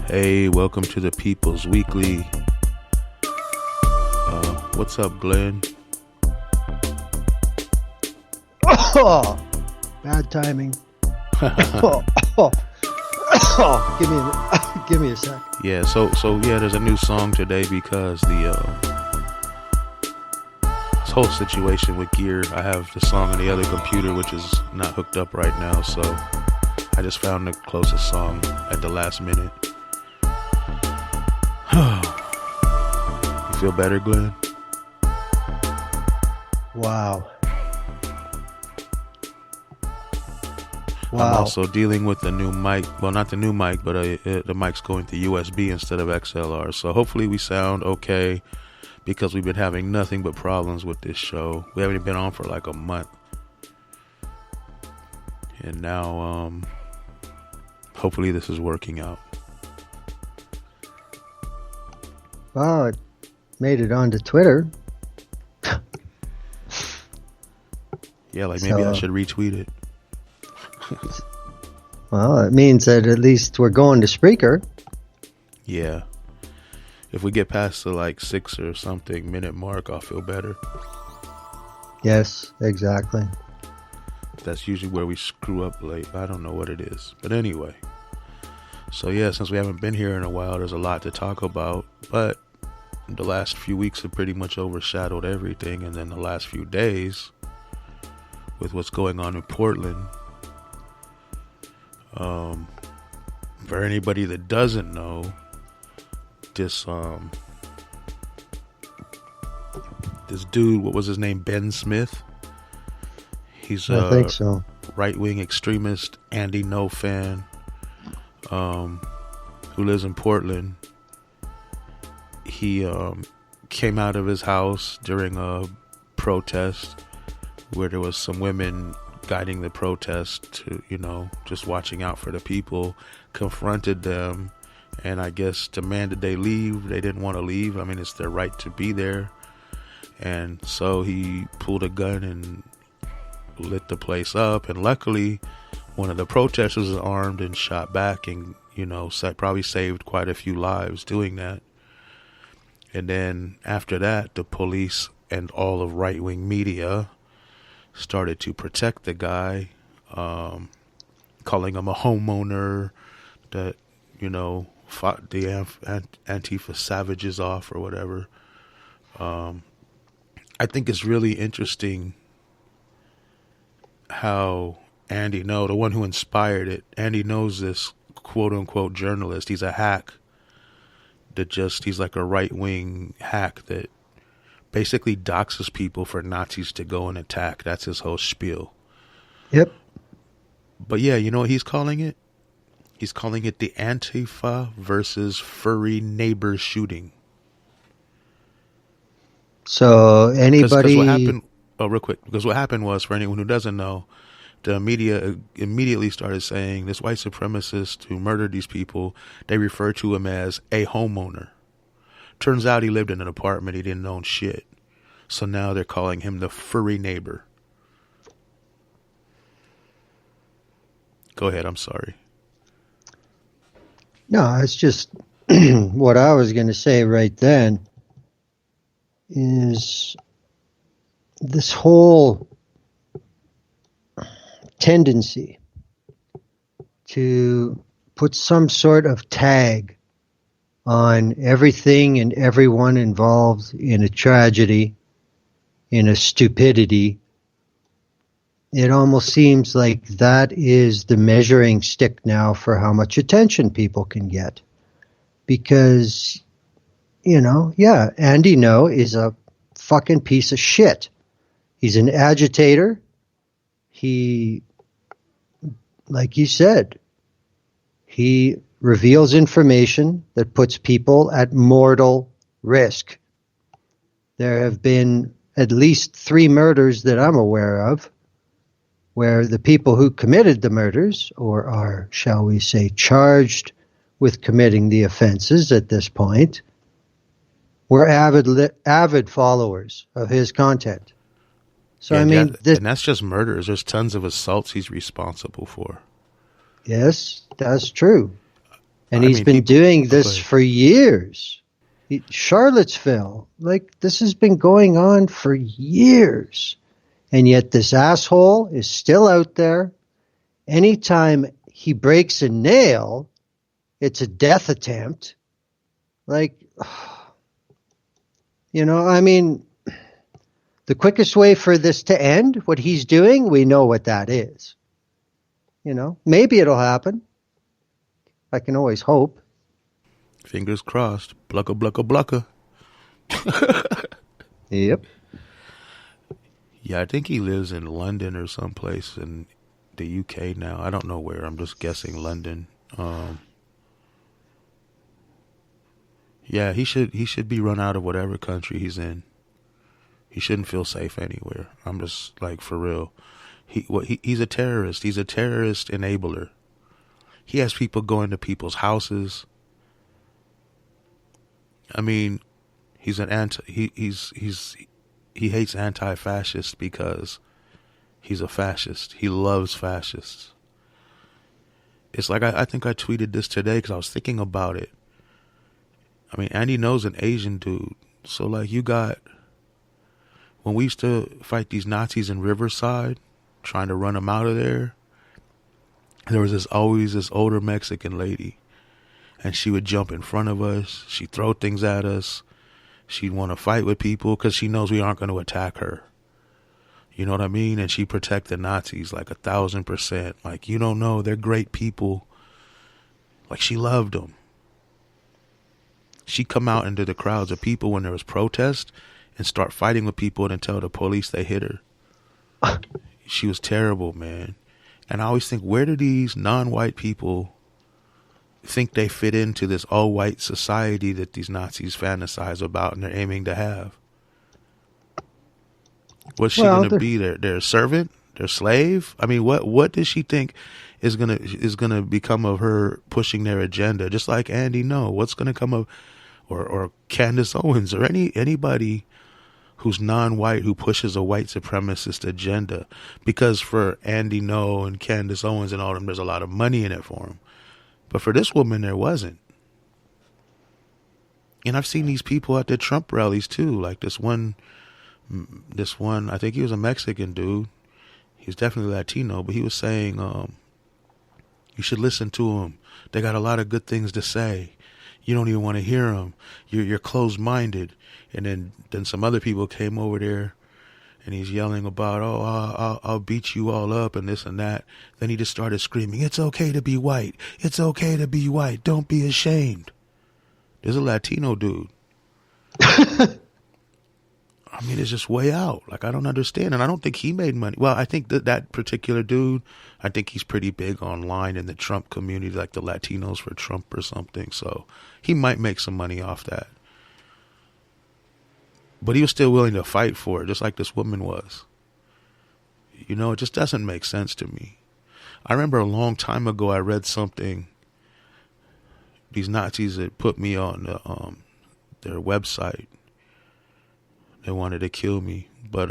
Hey, welcome to the People's Weekly. What's up, Glenn? Oh, bad timing. Give me a sec. Yeah, so there's a new song today because this whole situation with gear. I have the song on the other computer, which is not hooked up right now, so I just found the closest song at the last minute. You feel better, Glenn? Wow. I'm also dealing with the new mic. Well, not the new mic, but the mic's going to USB instead of XLR. So hopefully we sound okay, because we've been having nothing but problems with this show. We haven't been on for like a month. And now, hopefully this is working out. Well, it made it onto Twitter. Yeah, like maybe I should retweet it. Well, it means that at least we're going to Spreaker. Yeah. If we get past the like 6 or something minute mark, I'll feel better. Yes, exactly. That's usually where we screw up late. I don't know what it is. But anyway. So yeah, since we haven't been here in a while, there's a lot to talk about. But the last few weeks have pretty much overshadowed everything. And then the last few days, with what's going on in Portland, for anybody that doesn't know, this dude, what was his name? Ben Smith. He's I think so. Right-wing extremist, Andy No fan, who lives in Portland. He came out of his house during a protest where there was some women guiding the protest to, just watching out for the people, confronted them, and I guess demanded they leave. They didn't want to leave. I mean, it's their right to be there. And so he pulled a gun and lit the place up. And luckily, one of the protesters was armed and shot back and, probably saved quite a few lives doing that. And then after that, the police and all of right-wing media started to protect the guy, calling him a homeowner that, fought the Antifa savages off or whatever. I think it's really interesting how Andy No, the one who inspired it, Andy knows this quote-unquote journalist. He's a hack he's like a right-wing hack that basically doxes people for Nazis to go and attack. That's his whole spiel. Yep. But yeah, you know what he's calling it? He's calling it the Antifa versus furry neighbor shooting. So anybody... Real quick, because what happened was, for anyone who doesn't know, the media immediately started saying this white supremacist who murdered these people, they refer to him as a homeowner. Turns out he lived in an apartment. He didn't own shit. So now they're calling him the furry neighbor. Go ahead. I'm sorry. No, it's just what I was going to say right then is this whole tendency to put some sort of tag on everything and everyone involved in a tragedy, in a stupidity. It almost seems like that is the measuring stick now for how much attention people can get. Because, Andy No is a fucking piece of shit. He's an agitator. He, like you said, he reveals information that puts people at mortal risk. there have been at least 3 murders that I'm aware of where the people who committed the murders, or are, shall we say, charged with committing the offenses at this point, were avid followers of his content. So, Yeah, I mean, and that's just murders. There's tons of assaults he's responsible for. Yes, that's true. And I he's mean, been people, doing go this ahead. for years. Charlottesville, like, this has been going on for years. And yet this asshole is still out there. Anytime he breaks a nail, it's a death attempt. Like, I mean, the quickest way for this to end, what he's doing, we know what that is. Maybe it'll happen. I can always hope. Fingers crossed. Blucka, blucka, blucka. Yep. Yeah, I think he lives in London or someplace in the UK now. I don't know where. I'm just guessing London. Yeah, he should be run out of whatever country he's in. He shouldn't feel safe anywhere. I'm just like, for real. He's a terrorist. He's a terrorist enabler. He has people going to people's houses. I mean, he's an he hates anti-fascists because he's a fascist. He loves fascists. It's like, I think I tweeted this today because I was thinking about it. I mean, Andy knows an Asian dude. So, like, when we used to fight these Nazis in Riverside, trying to run them out of there, there was always this older Mexican lady. And she would jump in front of us. She'd throw things at us. She'd want to fight with people because she knows we aren't going to attack her. You know what I mean? And she protect the Nazis like 1,000%. Like, you don't know, they're great people. Like, she loved them. She'd come out into the crowds of people when there was protest and start fighting with people and tell the police they hit her. She was terrible, man. And I always think, where do these non-white people think they fit into this all-white society that these Nazis fantasize about and they're aiming to have? What's she going to be? Their servant? Their slave? I mean, what does she think is gonna become of her pushing their agenda? Just like Andy Ngo, what's going to come of, or Candace Owens, or anybody who's non-white who pushes a white supremacist agenda? Because for Andy Ngo and Candace Owens and all them, there's a lot of money in it for them. But for this woman, there wasn't. And I've seen these people at the Trump rallies too. Like this one, I think he was a Mexican dude. He's definitely Latino, but he was saying, you should listen to them. They got a lot of good things to say. You don't even want to hear them. You're closed-minded. And then some other people came over there, and he's yelling about, I'll beat you all up and this and that. Then he just started screaming, it's okay to be white. It's okay to be white. Don't be ashamed. There's a Latino dude. I mean, it's just way out. Like, I don't understand. And I don't think he made money. Well, I think that particular dude, I think he's pretty big online in the Trump community, like the Latinos for Trump or something. So he might make some money off that. But he was still willing to fight for it, just like this woman was. You know, it just doesn't make sense to me. I remember a long time ago I read something. These Nazis had put me on their website. They wanted to kill me, but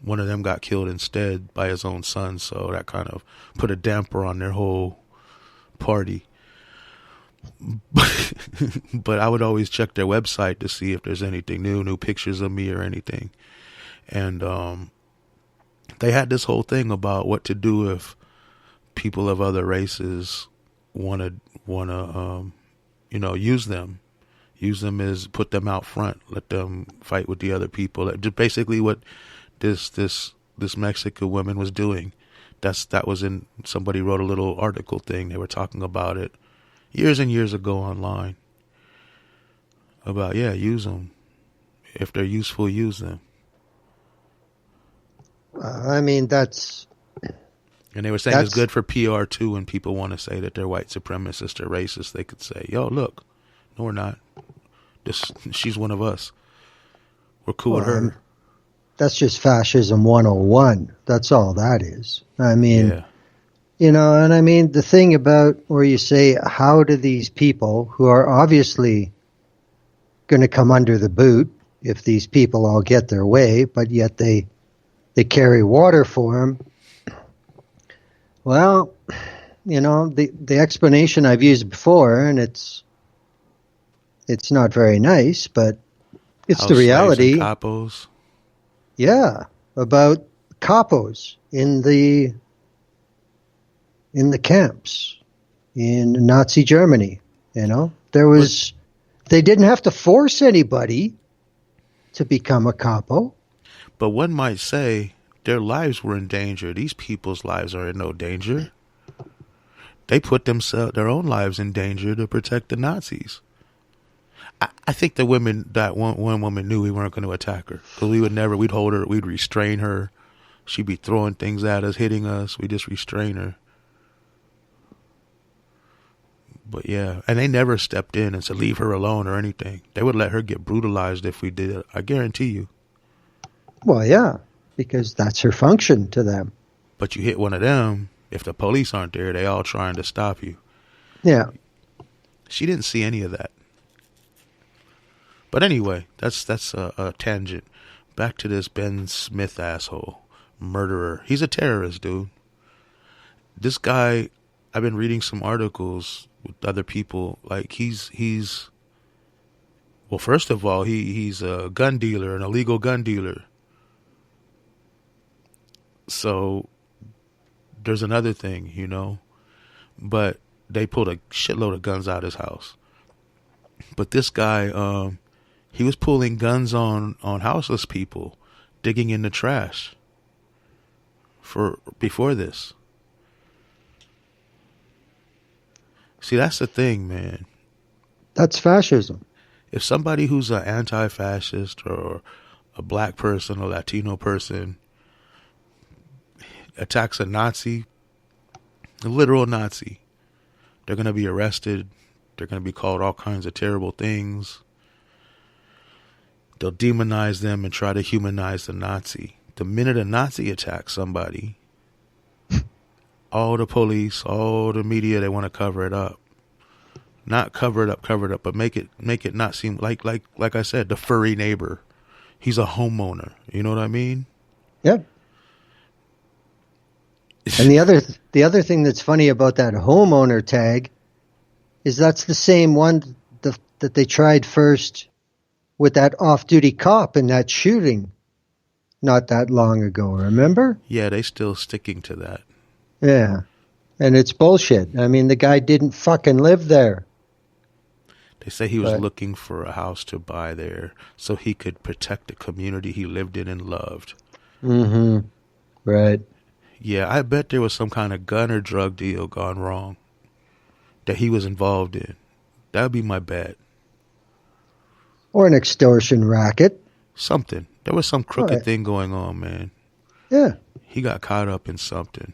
one of them got killed instead by his own son, so that kind of put a damper on their whole party. But I would always check their website to see if there's anything new pictures of me or anything. And they had this whole thing about what to do if people of other races want to use them. Use them as put them out front, let them fight with the other people. Just basically what this Mexican woman was doing. That was in, somebody wrote a little article thing. They were talking about it years and years ago online. About, use them. If they're useful, use them. I mean, that's... And they were saying it's good for PR too when people want to say that they're white supremacist or racist. They could say, yo, look, no, we're not. She's one of us. We're cool with Well, her. that's just fascism 101. That's all that is. I mean, Yeah. and I mean, the thing about where you say, how do these people who are obviously going to come under the boot if these people all get their way, but yet they carry water for them? Well, the explanation I've used before, and it's not very nice, but it's the House slaves and reality. capos. Yeah, about capos in the camps in Nazi Germany. They didn't have to force anybody to become a capo. But one might say their lives were in danger. These people's lives are in no danger. They put their own lives in danger to protect the Nazis. I think the women, that one woman knew we weren't going to attack her. Because we'd hold her, we'd restrain her. She'd be throwing things at us, hitting us. We just restrain her. But yeah, and they never stepped in and said leave her alone or anything. They would let her get brutalized if we did it. I guarantee you. Well, yeah, because that's her function to them. But you hit one of them, if the police aren't there, they all trying to stop you. Yeah. She didn't see any of that. But anyway, that's a tangent. Back to this Ben Smith asshole, murderer. He's a terrorist, dude. This guy, I've been reading some articles with other people. Like he's well, first of all, he's a gun dealer, an illegal gun dealer. So there's another thing, but they pulled a shitload of guns out of his house. But this guy, he was pulling guns on houseless people, digging in the trash before this. See, that's the thing, man. That's fascism. If somebody who's an anti-fascist or a black person, a Latino person, attacks a Nazi, a literal Nazi, they're going to be arrested. They're going to be called all kinds of terrible things. They'll demonize them and try to humanize the Nazi. The minute a Nazi attacks somebody, all the police, all the media, they want to cover it up. Not cover it up, but make it not seem like I said, the furry neighbor. He's a homeowner. You know what I mean? Yep. And the other thing that's funny about that homeowner tag is that's the same one that they tried first with that off-duty cop in that shooting not that long ago, remember? Yeah, they still sticking to that. Yeah. And it's bullshit. I mean, the guy didn't fucking live there. They say he was looking for a house to buy there so he could protect the community he lived in and loved. Mm-hmm. Right. Yeah, I bet there was some kind of gun or drug deal gone wrong that he was involved in. That would be my bet. Or an extortion racket. Something. There was some crooked thing going on, man. Yeah. He got caught up in something.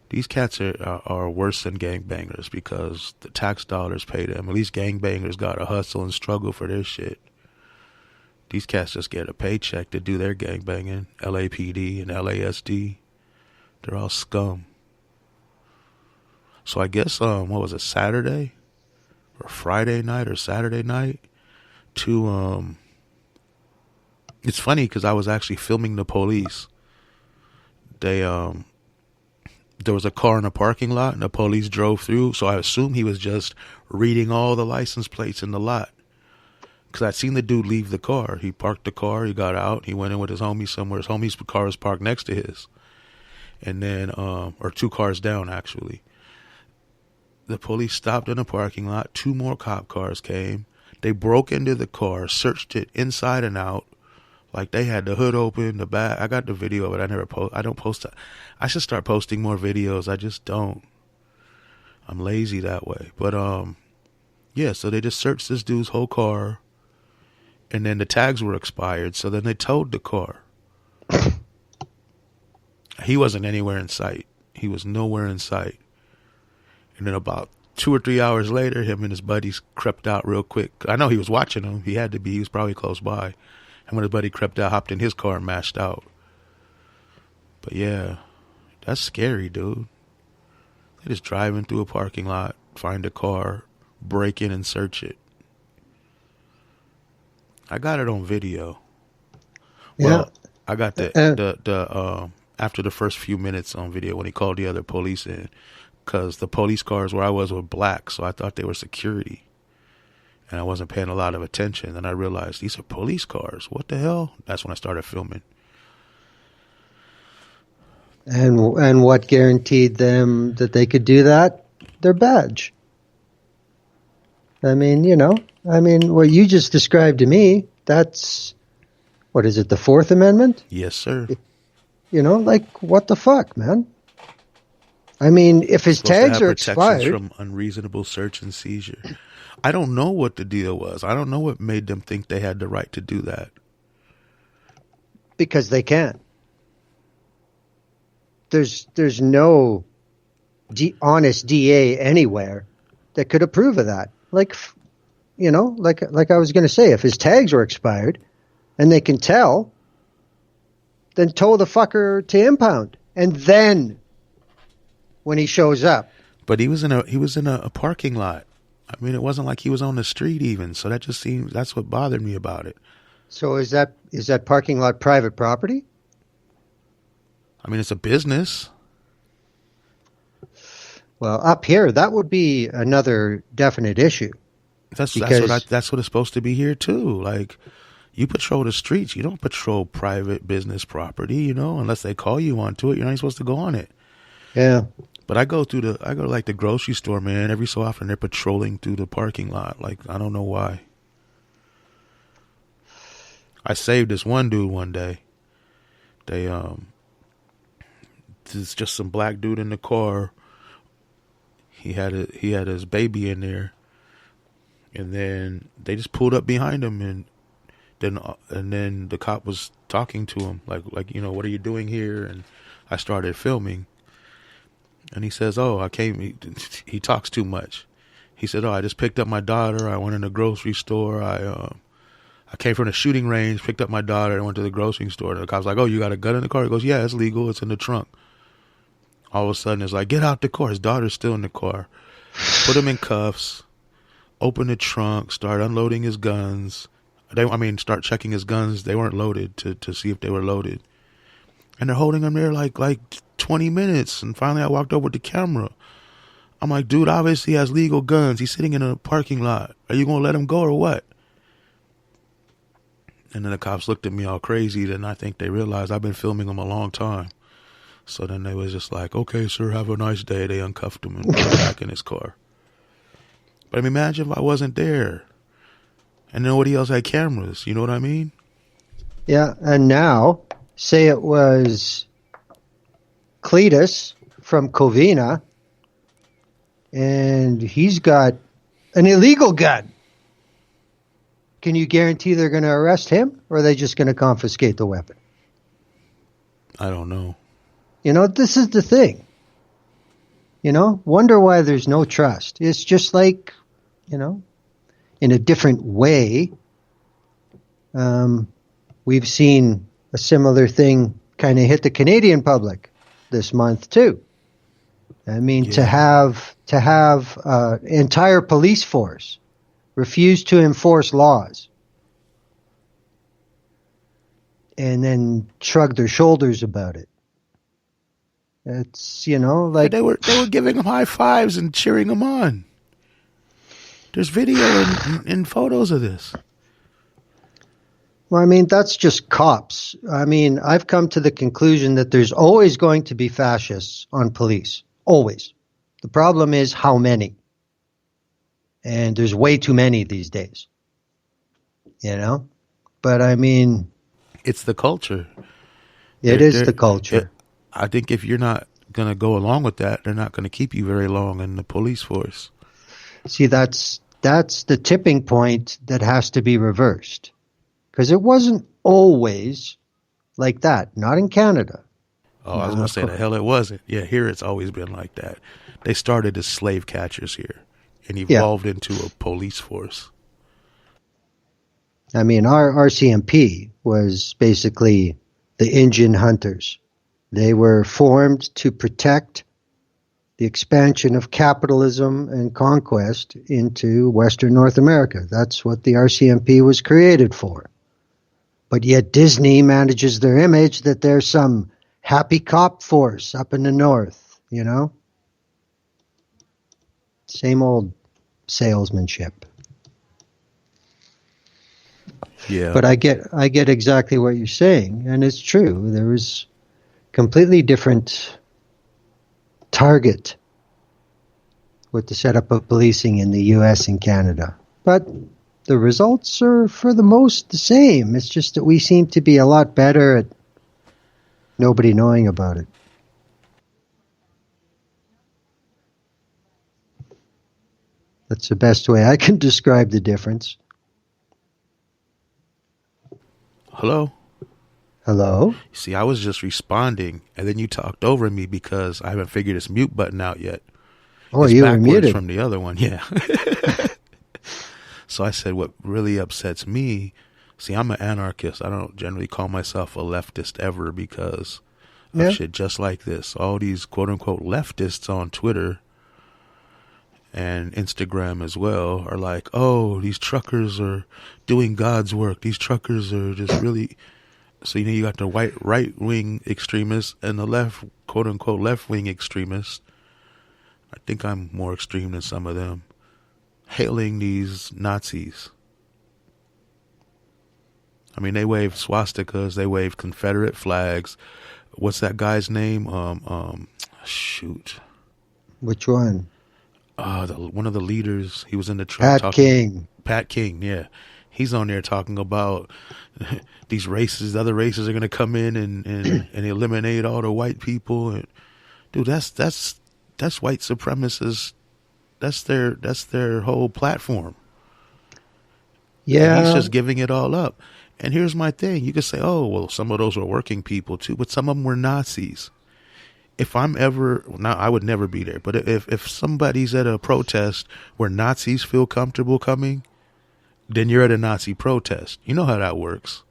These cats are worse than gangbangers because the tax dollars pay them. At least gangbangers got to hustle and struggle for their shit. These cats just get a paycheck to do their gangbanging. LAPD and LASD. They're all scum. So I guess, what was it, Saturday? Or Friday night or Saturday night? It's funny because I was actually filming the police. There was a car in a parking lot and the police drove through. So I assume he was just reading all the license plates in the lot. Because I'd seen the dude leave the car. He parked the car. He got out. He went in with his homie somewhere. His homie's car was parked next to his. And then, or two cars down, actually. The police stopped in the parking lot. 2 more cop cars came. They broke into the car, searched it inside and out. Like they had the hood open, the back. I got the video of it. I don't post it. I should start posting more videos. I just don't. I'm lazy that way. But, yeah, so they just searched this dude's whole car. And then the tags were expired. So then they towed the car. He wasn't anywhere in sight. He was nowhere in sight. And then about 2 or 3 hours later, him and his buddies crept out real quick. I know he was watching them. He had to be. He was probably close by. And when his buddy crept out, hopped in his car and mashed out. But yeah, that's scary, dude. They just driving through a parking lot, find a car, break in and search it. I got it on video. Well, Yeah. I got the after the first few minutes on video when he called the other police in, because the police cars where I was were black, so I thought they were security, and I wasn't paying a lot of attention. And I realized these are police cars. What the hell? That's when I started filming. And what guaranteed them that they could do that? Their badge. I mean, what you just described to me, that's, what is it, the Fourth Amendment? Yes, sir. What the fuck, man? I mean, if his tags are expired. From unreasonable search and seizure. I don't know what the deal was. I don't know what made them think they had the right to do that. Because they can't. There's no honest DA anywhere that could approve of that. Like I was going to say, if his tags were expired and they can tell, then tow the fucker to impound. And then when he shows up. But he was in a parking lot. I mean, it wasn't like he was on the street even. So that just seems, that's what bothered me about it. So is that parking lot private property? I mean, it's a business. Well, up here, that would be another definite issue. That's what it's supposed to be here too. Like, you patrol the streets. You don't patrol private business property, unless they call you onto it. You're not even supposed to go on it. Yeah. But I go to like the grocery store, man. Every so often they're patrolling through the parking lot. Like, I don't know why. I saved this one dude one day. There's just some black dude in the car. He had his baby in there, and then they just pulled up behind him, and then the cop was talking to him like what are you doing here? And I started filming, and he says, "Oh, I came." He talks too much. He said, "Oh, I just picked up my daughter. I went in the grocery store. I came from the shooting range, picked up my daughter, and went to the grocery store." And the cop's like, "Oh, you got a gun in the car?" He goes, "Yeah, it's legal. It's in the trunk." All of a sudden, it's like, "Get out the car." His daughter's still in the car. Put him in cuffs. Open the trunk. Start unloading his guns. Start checking his guns. They weren't loaded to see if they were loaded. And they're holding him there like 20 minutes. And finally, I walked over with the camera. I'm like, "Dude, obviously he has legal guns. He's sitting in a parking lot. Are you going to let him go or what?" And then the cops looked at me all crazy. Then I think they realized I've been filming him a long time. So then they was just like, "Okay, sir, have a nice day." They uncuffed him and put him back in his car. But I mean, imagine if I wasn't there and nobody else had cameras. You know what I mean? Yeah, and now, say it was Cletus from Covina, and he's got an illegal gun. Can you guarantee they're going to arrest him, or are they just going to confiscate the weapon? I don't know. This is the thing. Wonder why there's no trust. It's just like, in a different way, we've seen a similar thing kind of hit the Canadian public this month too. I mean, to have entire police force refuse to enforce laws and then shrug their shoulders about it. It's, like they were giving him high fives and cheering him on. There's video and photos of this. Well, I mean, that's just cops. I mean, I've come to the conclusion that there's always going to be fascists on police. Always. The problem is how many. And there's way too many these days. But I mean, it's the culture. It is the culture. I think if you're not going to go along with that, they're not going to keep you very long in the police force. See, that's the tipping point that has to be reversed. Because it wasn't always like that. Not in Canada. Oh, I was going to say the hell it wasn't. Yeah, here it's always been like that. They started as slave catchers here and evolved into a police force. I mean, our RCMP was basically the Indian hunters. They were formed to protect the expansion of capitalism and conquest into Western North America. That's what the RCMP was created for. But yet Disney manages their image that they're some happy cop force up in the north, you know? Same old salesmanship. Yeah. But I get exactly what you're saying, and it's true. There was completely different target with the setup of policing in the US and Canada. But the results are for the most the same. It's just that we seem to be a lot better at nobody knowing about it. That's the best way I can describe the difference. Hello? Hello? See, I was just responding, and then you talked over me because I haven't figured this mute button out yet. Oh, it's you were backwards muted. from the other one, yeah. So I said, what really upsets me, see, I'm an anarchist. I don't generally call myself a leftist ever because of shit just like this. All these quote-unquote leftists on Twitter and Instagram as well are like, oh, these truckers are doing God's work. These truckers are just really... So, you know, you got the right-wing extremists and the left, quote-unquote, left-wing extremists. I think I'm more extreme than some of them. Hailing these Nazis. I mean, they wave swastikas, they wave Confederate flags. What's that guy's name? Shoot. Which one? One of the leaders. He was in the truck. Pat King. Pat King, yeah. He's on there talking about these races, the other races are going to come in and eliminate all the white people. And, dude, that's white supremacists. That's their whole platform. Yeah. And he's just giving it all up. And here's my thing. You could say, oh, well, some of those were working people too, but some of them were Nazis. If I'm ever, now I would never be there, but if somebody's at a protest where Nazis feel comfortable coming, then you're at a Nazi protest. You know how that works.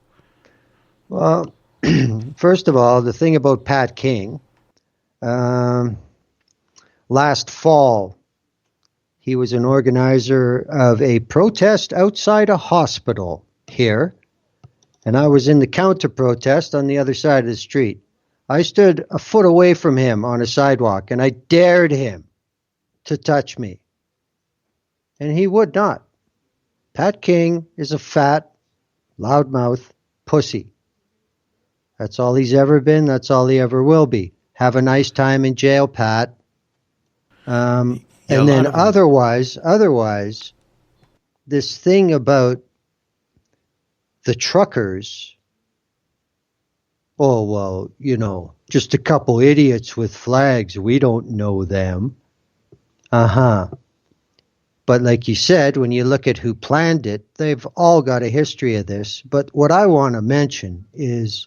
Well, first of all, the thing about Pat King, last fall, he was an organizer of a protest outside a hospital here, and I was in the counter-protest on the other side of the street. I stood a foot away from him on a sidewalk, and I dared him to touch me, and he would not. Pat King is a fat, loudmouth pussy. That's all he's ever been. That's all he ever will be. Have a nice time in jail, Pat. And then otherwise, this thing about the truckers, oh, well, you know, just a couple idiots with flags. We don't know them. But like you said, when you look at who planned it, they've all got a history of this. But what I want to mention is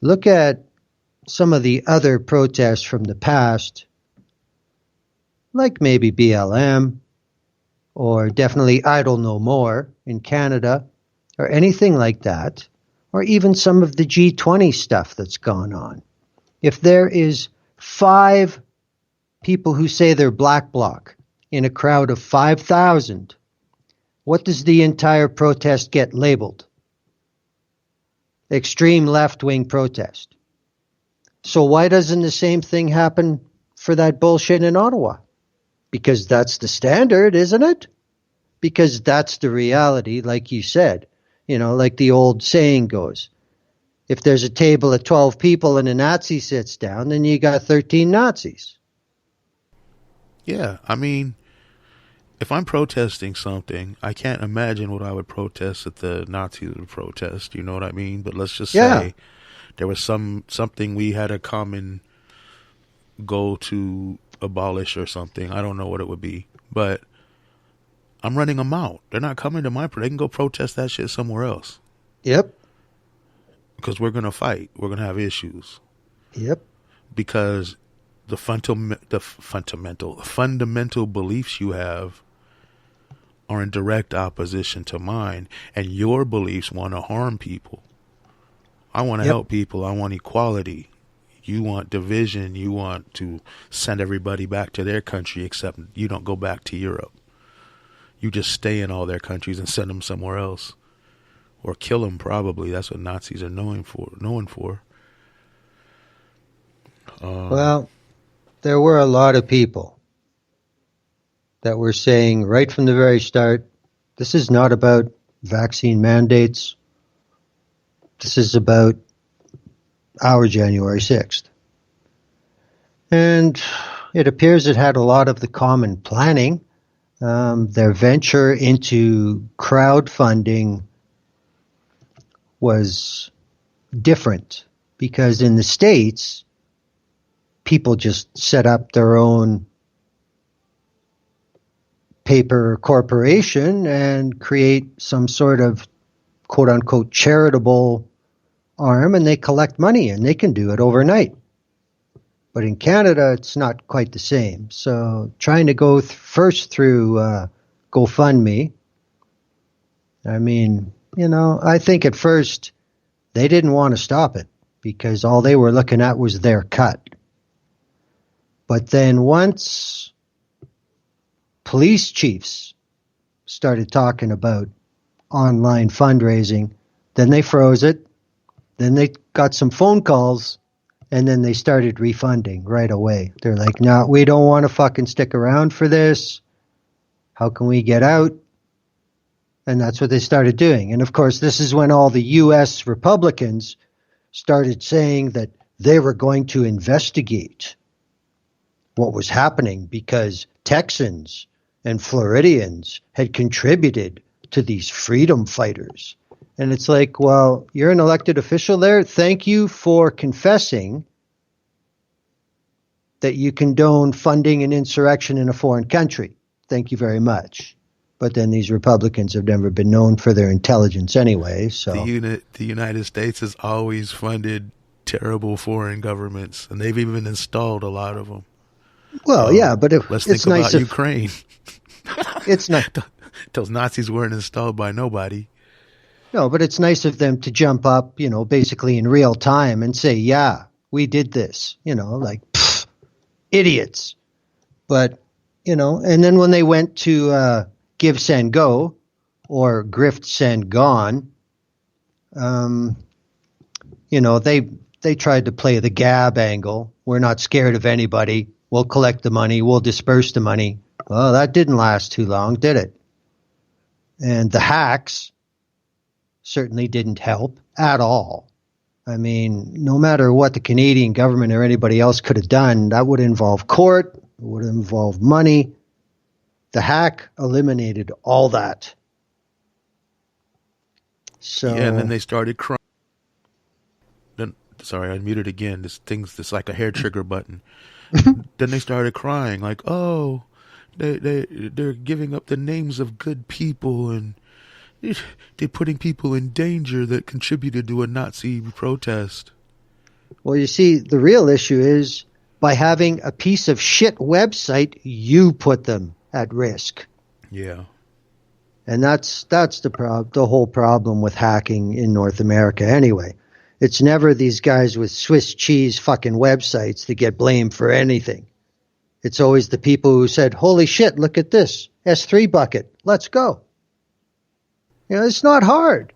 look at some of the other protests from the past, like maybe BLM, or definitely Idle No More in Canada, or anything like that, or even some of the G20 stuff that's gone on. If there is 5 people who say they're Black Bloc in a crowd of 5,000, what does the entire protest get labeled? Extreme left-wing protest. So why doesn't the same thing happen for that bullshit in Ottawa? Because that's the standard, isn't it? Because that's the reality, like you said. You know, like the old saying goes, if there's a table of 12 people and a Nazi sits down, then you got 13 Nazis. Yeah, I mean, if I'm protesting something, I can't imagine what I would protest that the Nazis would protest. You know what I mean? But let's just say there was something we had a common goal to abolish or something. I don't know what it would be, but I'm running them out. They're not coming to my. They can go protest that shit somewhere else. Yep. Because we're gonna fight. We're gonna have issues. Yep. Because the fundamental beliefs you have are in direct opposition to mine, and your beliefs want to harm people. I want to help people. I want equality. You want division. You want to send everybody back to their country, except you don't go back to Europe. You just stay in all their countries and send them somewhere else. Or kill them, probably. That's what Nazis are known for. Well, there were a lot of people that were saying right from the very start, this is not about vaccine mandates. This is about our January 6th. And it appears it had a lot of the common planning. Their venture into crowdfunding was different because in the States, people just set up their own paper corporation and create some sort of quote unquote charitable arm, and they collect money and they can do it overnight. But in Canada, it's not quite the same. So trying to go first through GoFundMe, I mean, you know, I think at first they didn't want to stop it because all they were looking at was their cut. But then once police chiefs started talking about online fundraising, then they froze it. Then they got some phone calls, and then they started refunding right away. They're like, no, we don't want to fucking stick around for this. How can we get out? And that's what they started doing. And of course, this is when all the U.S. Republicans started saying that they were going to investigate what was happening because Texans and Floridians had contributed to these freedom fighters. And it's like, well, you're an elected official there. Thank you for confessing that you condone funding an insurrection in a foreign country. Thank you very much. But then these Republicans have never been known for their intelligence anyway. So the United States has always funded terrible foreign governments, and they've even installed a lot of them. Well, yeah, but let's think about Ukraine. It's not. Those Nazis weren't installed by nobody. No, but it's nice of them to jump up, you know, basically in real time and say, yeah, we did this, you know, like, pfft, idiots. But, you know, and then when they went to Give, Send, Go or Grift, Send, Gone, you know, they tried to play the Gab angle. We're not scared of anybody. We'll collect the money. We'll disperse the money. Well, that didn't last too long, did it? And the hacks certainly didn't help at all. I mean, no matter what the Canadian government or anybody else could have done, that would involve court, it would involve money. The hack eliminated all that. So yeah, and then they started crying. Sorry, I muted again. This like a hair trigger button. Then they started crying, like, oh, they're giving up the names of good people and they're putting people in danger that contributed to a Nazi protest. Well, you see, the real issue is by having a piece of shit website, you put them at risk. Yeah. And that's the whole problem with hacking in North America anyway. It's never these guys with Swiss cheese fucking websites that get blamed for anything. It's always the people who said, holy shit, look at this. S3 bucket. Let's go. You know, it's not hard.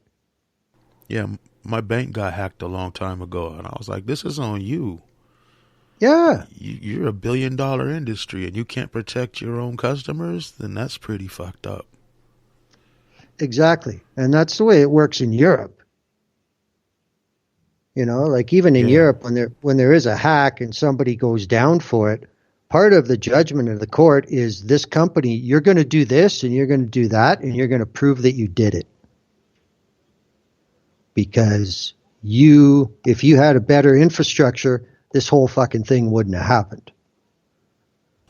Yeah, my bank got hacked a long time ago, and I was like, this is on you. Yeah. You're a $1 billion industry, and you can't protect your own customers? Then that's pretty fucked up. Exactly. And that's the way it works in Europe. You know, like even in Europe, when there is a hack and somebody goes down for it, part of the judgment of the court is this company, you're going to do this and you're going to do that and you're going to prove that you did it. Because if you had a better infrastructure, this whole fucking thing wouldn't have happened.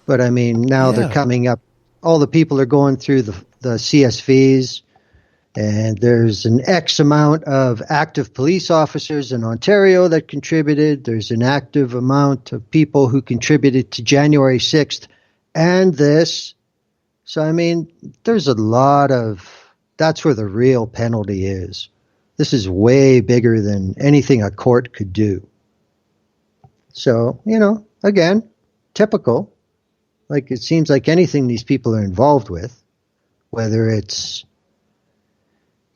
But I mean, now they're coming up, all the people are going through the CSVs, and there's an X amount of active police officers in Ontario that contributed. There's an active amount of people who contributed to January 6th and this. So, I mean, there's a lot of, that's where the real penalty is. This is way bigger than anything a court could do. So, again, typical. Like, it seems like anything these people are involved with, whether it's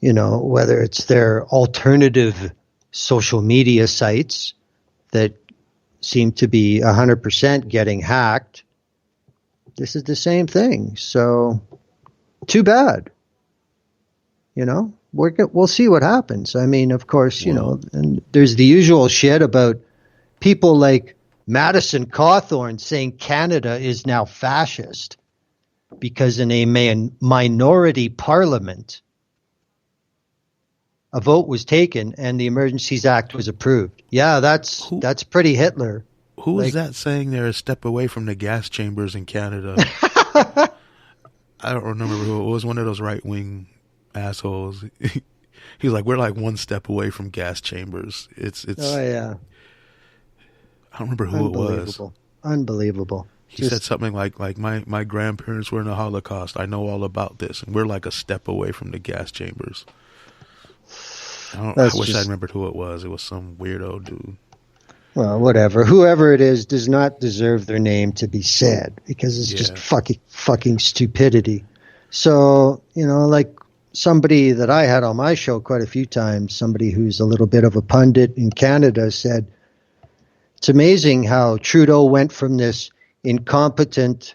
their alternative social media sites that seem to be 100% getting hacked, this is the same thing. So, too bad. We'll see what happens. I mean, of course, and there's the usual shit about people like Madison Cawthorn saying Canada is now fascist because in a minority parliament, a vote was taken and the Emergencies Act was approved. Yeah, that's pretty Hitler. Who is that saying they're a step away from the gas chambers in Canada? I don't remember who it was. One of those right-wing assholes. He's like, we're like one step away from gas chambers. It's. Oh yeah. I don't remember who it was. Unbelievable. He said something like my grandparents were in the Holocaust. I know all about this, and we're like a step away from the gas chambers. I wish I remembered who it was. It was some weirdo dude. Well, whatever. Whoever it is does not deserve their name to be said because it's just fucking stupidity. So, like somebody that I had on my show quite a few times, somebody who's a little bit of a pundit in Canada said, it's amazing how Trudeau went from this incompetent,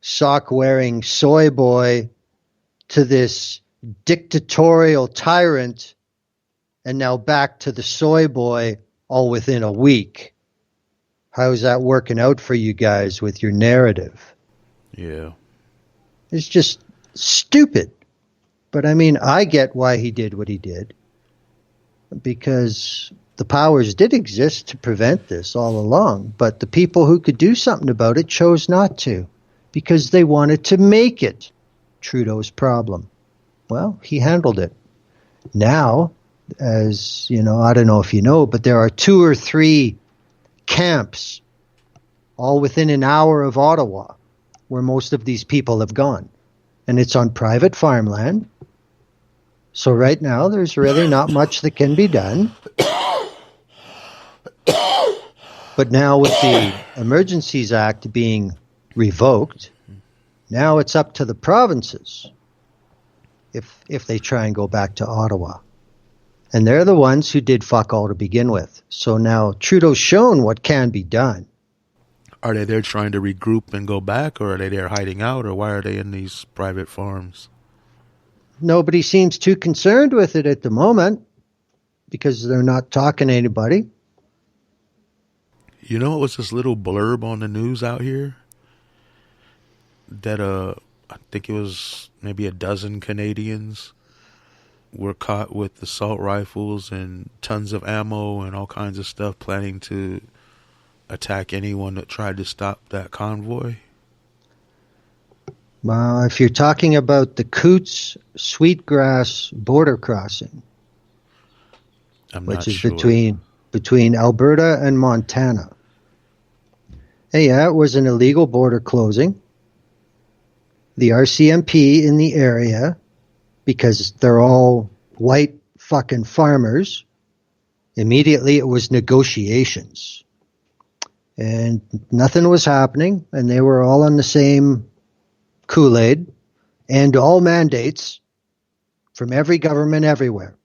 sock-wearing soy boy to this dictatorial tyrant and now back to the soy boy all within a week. How's that working out for you guys with your narrative? Yeah. It's just stupid. But I mean, I get why he did what he did. Because the powers did exist to prevent this all along. But the people who could do something about it chose not to. Because they wanted to make it Trudeau's problem. Well, he handled it. Now, as I don't know if you know, but there are 2 or 3 camps all within an hour of Ottawa where most of these people have gone. And it's on private farmland. So right now there's really not much that can be done. But now with the Emergencies Act being revoked, now it's up to the provinces if they try and go back to Ottawa. And they're the ones who did fuck all to begin with. So now Trudeau's shown what can be done. Are they there trying to regroup and go back, or are they there hiding out, or why are they in these private farms? Nobody seems too concerned with it at the moment because they're not talking to anybody. It was this little blurb on the news out here that I think it was maybe a dozen Canadians were caught with assault rifles and tons of ammo and all kinds of stuff, planning to attack anyone that tried to stop that convoy. If you're talking about the Coutts Sweetgrass border crossing, which is sure. between Alberta and Montana. It was an illegal border closing. The RCMP in the area, because they're all white fucking farmers, immediately it was negotiations. And nothing was happening, and they were all on the same Kool-Aid, and all mandates from every government everywhere.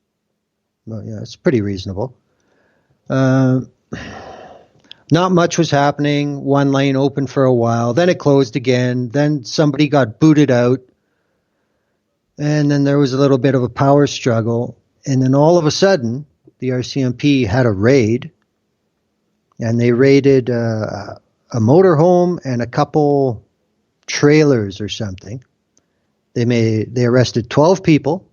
Well, yeah, it's pretty reasonable. Not much was happening. One lane opened for a while, then it closed again, then somebody got booted out, and then there was a little bit of a power struggle, and then all of a sudden, the RCMP had a raid, and they raided a motorhome and a couple trailers or something. They arrested 12 people.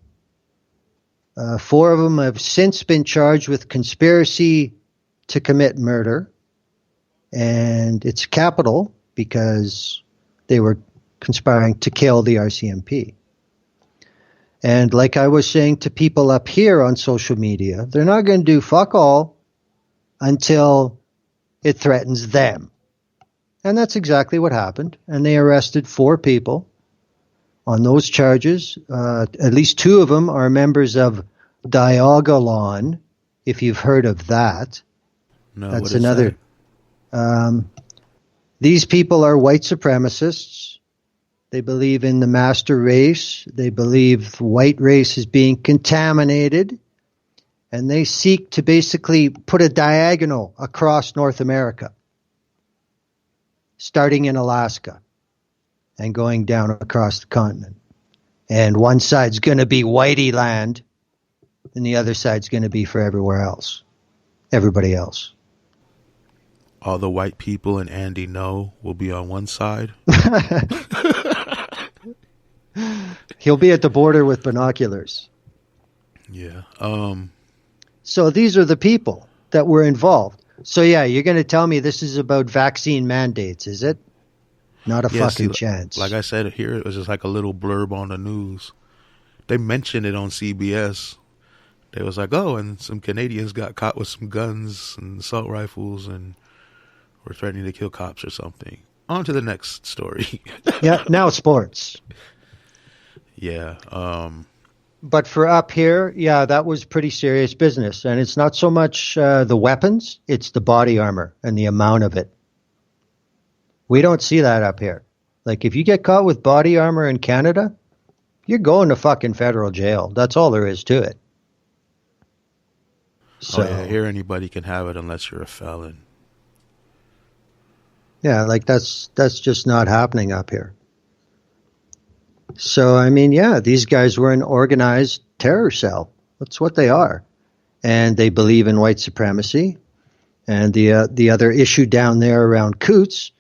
4 of them have since been charged with conspiracy to commit murder. And it's capital because they were conspiring to kill the RCMP. And like I was saying to people up here on social media, they're not going to do fuck all until it threatens them. And that's exactly what happened. And they arrested 4 people. on those charges. At least 2 of them are members of Diagolon, if you've heard of that. No, That's what is another. These people are white supremacists. They believe in the master race. They believe the white race is being contaminated. And they seek to basically put a diagonal across North America, starting in Alaska and going down across the continent. And one side's going to be whitey land, and the other side's going to be for everybody else. All the white people in Andy No will be on one side. He'll be at the border with binoculars. Yeah. So these are the people that were involved. So yeah, you're going to tell me this is about vaccine mandates, is it? Not a fucking chance. Like I said here, it was just like a little blurb on the news. They mentioned it on CBS. They was like, oh, and some Canadians got caught with some guns and assault rifles and were threatening to kill cops or something. On to the next story. Yeah, now sports. Yeah. But for up here, yeah, that was pretty serious business. And it's not so much the weapons, it's the body armor and the amount of it. We don't see that up here. Like, if you get caught with body armor in Canada, you're going to fucking federal jail. That's all there is to it. So, yeah, here anybody can have it unless you're a felon. Yeah, like that's just not happening up here. So, I mean, yeah, these guys were an organized terror cell. That's what they are. And they believe in white supremacy. And the other issue down there around Coutts,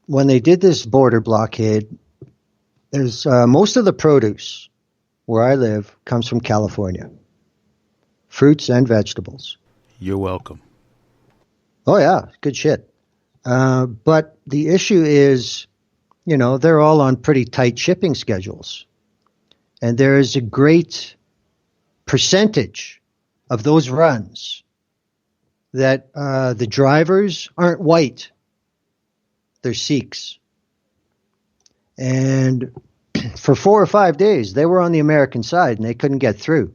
when they did this border blockade, there's most of the produce where I live comes from California. Fruits and vegetables. You're welcome. Oh, yeah, good shit. But the issue is, you know, they're all on pretty tight shipping schedules. And there is a great percentage of those runs that the drivers aren't white. They're Sikhs. And for 4 or 5 days, they were on the American side and they couldn't get through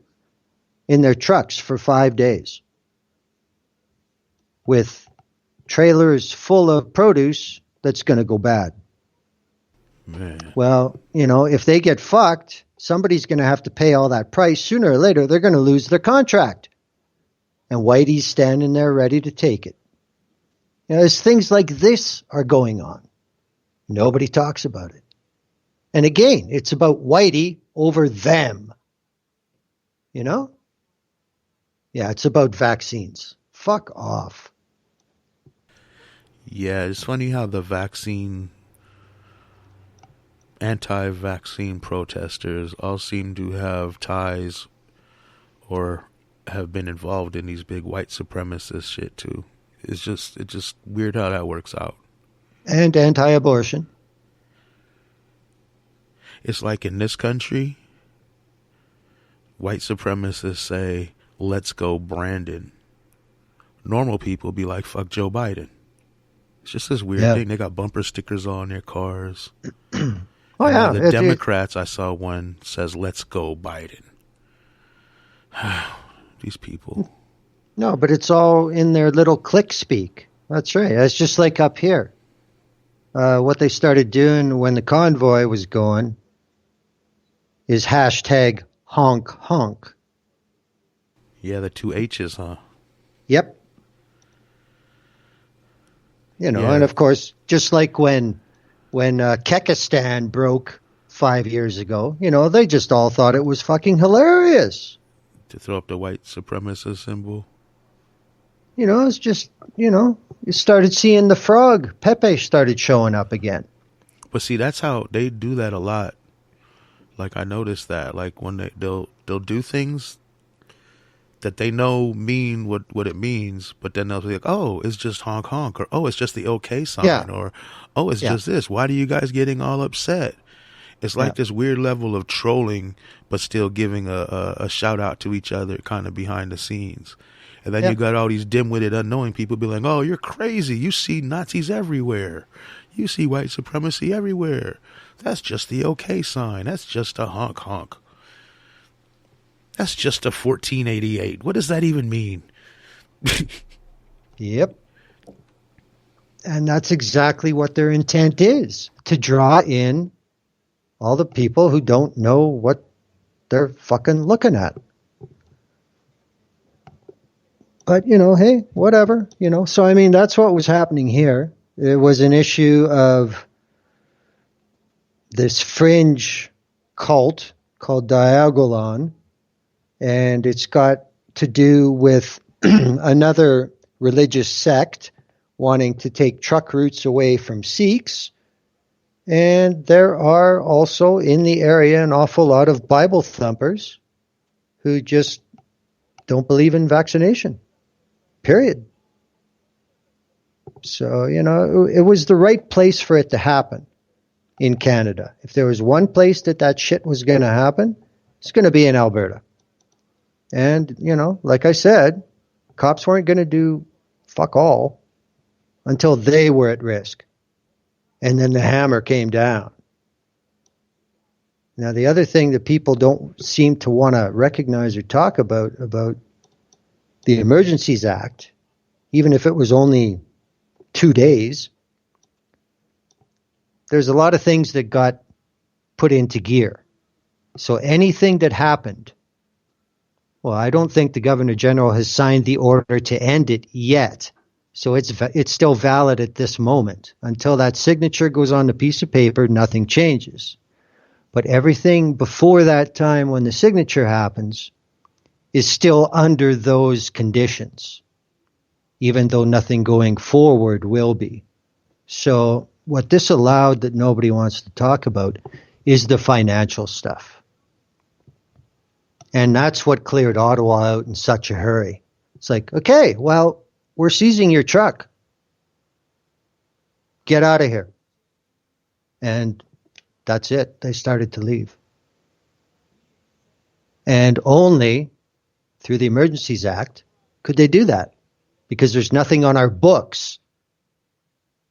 in their trucks for 5 days with trailers full of produce that's going to go bad. Man. Well, you know, if they get fucked, somebody's going to have to pay all that price. Sooner or later, they're going to lose their contract. And Whitey's standing there ready to take it. You know, there's things like this are going on. Nobody talks about it. And again, it's about Whitey over them. You know? Yeah, it's about vaccines. Fuck off. Yeah, it's funny how the anti-vaccine protesters all seem to have ties or have been involved in these big white supremacist shit too. It's just weird how that works out. And anti-abortion. It's like in this country, white supremacists say, let's go Brandon. Normal people be like, fuck Joe Biden. It's just this weird thing. They got bumper stickers on their cars. Oh, yeah. The Democrats, I saw one says, let's go Biden. These people. No, but it's all in their little click speak. That's right. It's just like up here. What they started doing when the convoy was going is hashtag honk honk. Yeah, the 2 H's, huh? Yep. You know, and of course, just like when Kekistan broke 5 years ago, you know, they just all thought it was fucking hilarious. To throw up the white supremacist symbol. You know, it's just, you know, you started seeing the frog. Pepe started showing up again. But see, that's how they do that a lot. Like, I noticed that, like, when they'll do things that they know mean what it means, but then they'll be like, oh, it's just honk honk, or oh, it's just the okay sign, or oh, it's just this. Why are you guys getting all upset? It's like this weird level of trolling, but still giving a shout out to each other kind of behind the scenes. And then you got all these dim-witted, unknowing people be like, oh, you're crazy. You see Nazis everywhere. You see white supremacy everywhere. That's just the okay sign. That's just a honk honk. That's just a 1488. What does that even mean? Yep. And that's exactly what their intent is, to draw in all the people who don't know what they're fucking looking at. But, hey, whatever, So, I mean, that's what was happening here. It was an issue of this fringe cult called Diagolon, and it's got to do with another religious sect wanting to take truck routes away from Sikhs. And there are also in the area an awful lot of Bible thumpers who just don't believe in vaccination. Period. So, it was the right place for it to happen in Canada. If there was one place that shit was going to happen, it's going to be in Alberta. And, like I said, cops weren't going to do fuck all until they were at risk. And then the hammer came down. Now, the other thing that people don't seem to want to recognize or talk about the Emergencies Act, even if it was only 2 days, there's a lot of things that got put into gear. So anything that happened, well, I don't think the Governor General has signed the order to end it yet. So it's still valid at this moment. Until that signature goes on the piece of paper, nothing changes. But everything before that time when the signature happens is still under those conditions, even though nothing going forward will be. So what this allowed that nobody wants to talk about is the financial stuff. And that's what cleared Ottawa out in such a hurry. It's like, okay, well, we're seizing your truck. Get out of here. And that's it. They started to leave. And only through the Emergencies Act could they do that, because there's nothing on our books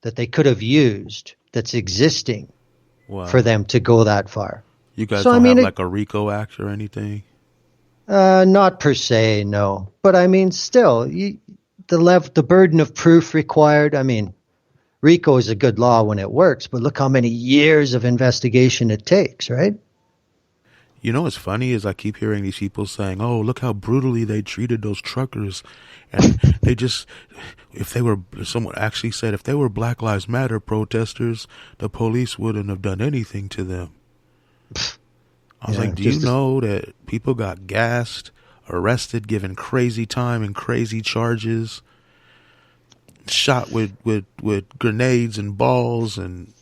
that they could have used that's existing for them to go that far. You guys don't have like a RICO Act or anything? Not per se, no. But I mean, still, the burden of proof required. I mean, RICO is a good law when it works, but look how many years of investigation it takes, right? What's funny is I keep hearing these people saying, oh, look how brutally they treated those truckers. And someone actually said if they were Black Lives Matter protesters, the police wouldn't have done anything to them. I was like, do you know that people got gassed, arrested, given crazy time and crazy charges, shot with grenades and balls and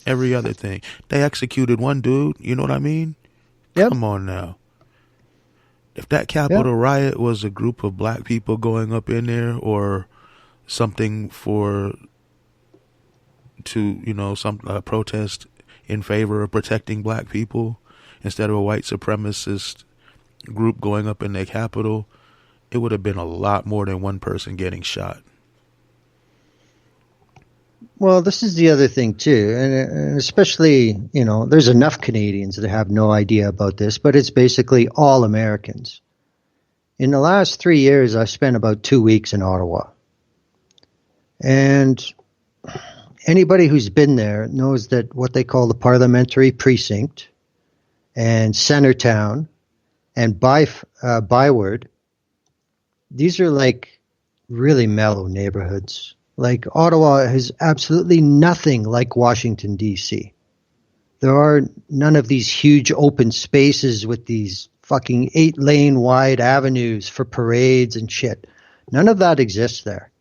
every other thing? They executed one dude, you know what I mean? Yep. Come on now. If that Capitol riot was a group of black people going up in there or something some protest in favor of protecting black people instead of a white supremacist group going up in their Capitol, it would have been a lot more than one person getting shot. Well, this is the other thing, too, and especially, there's enough Canadians that have no idea about this, but it's basically all Americans. In the last 3 years, I've spent about 2 weeks in Ottawa. And anybody who's been there knows that what they call the Parliamentary Precinct and Centertown and Byward, these are like really mellow neighborhoods. Like, Ottawa is absolutely nothing like Washington, D.C. There are none of these huge open spaces with these fucking 8-lane wide avenues for parades and shit. None of that exists there.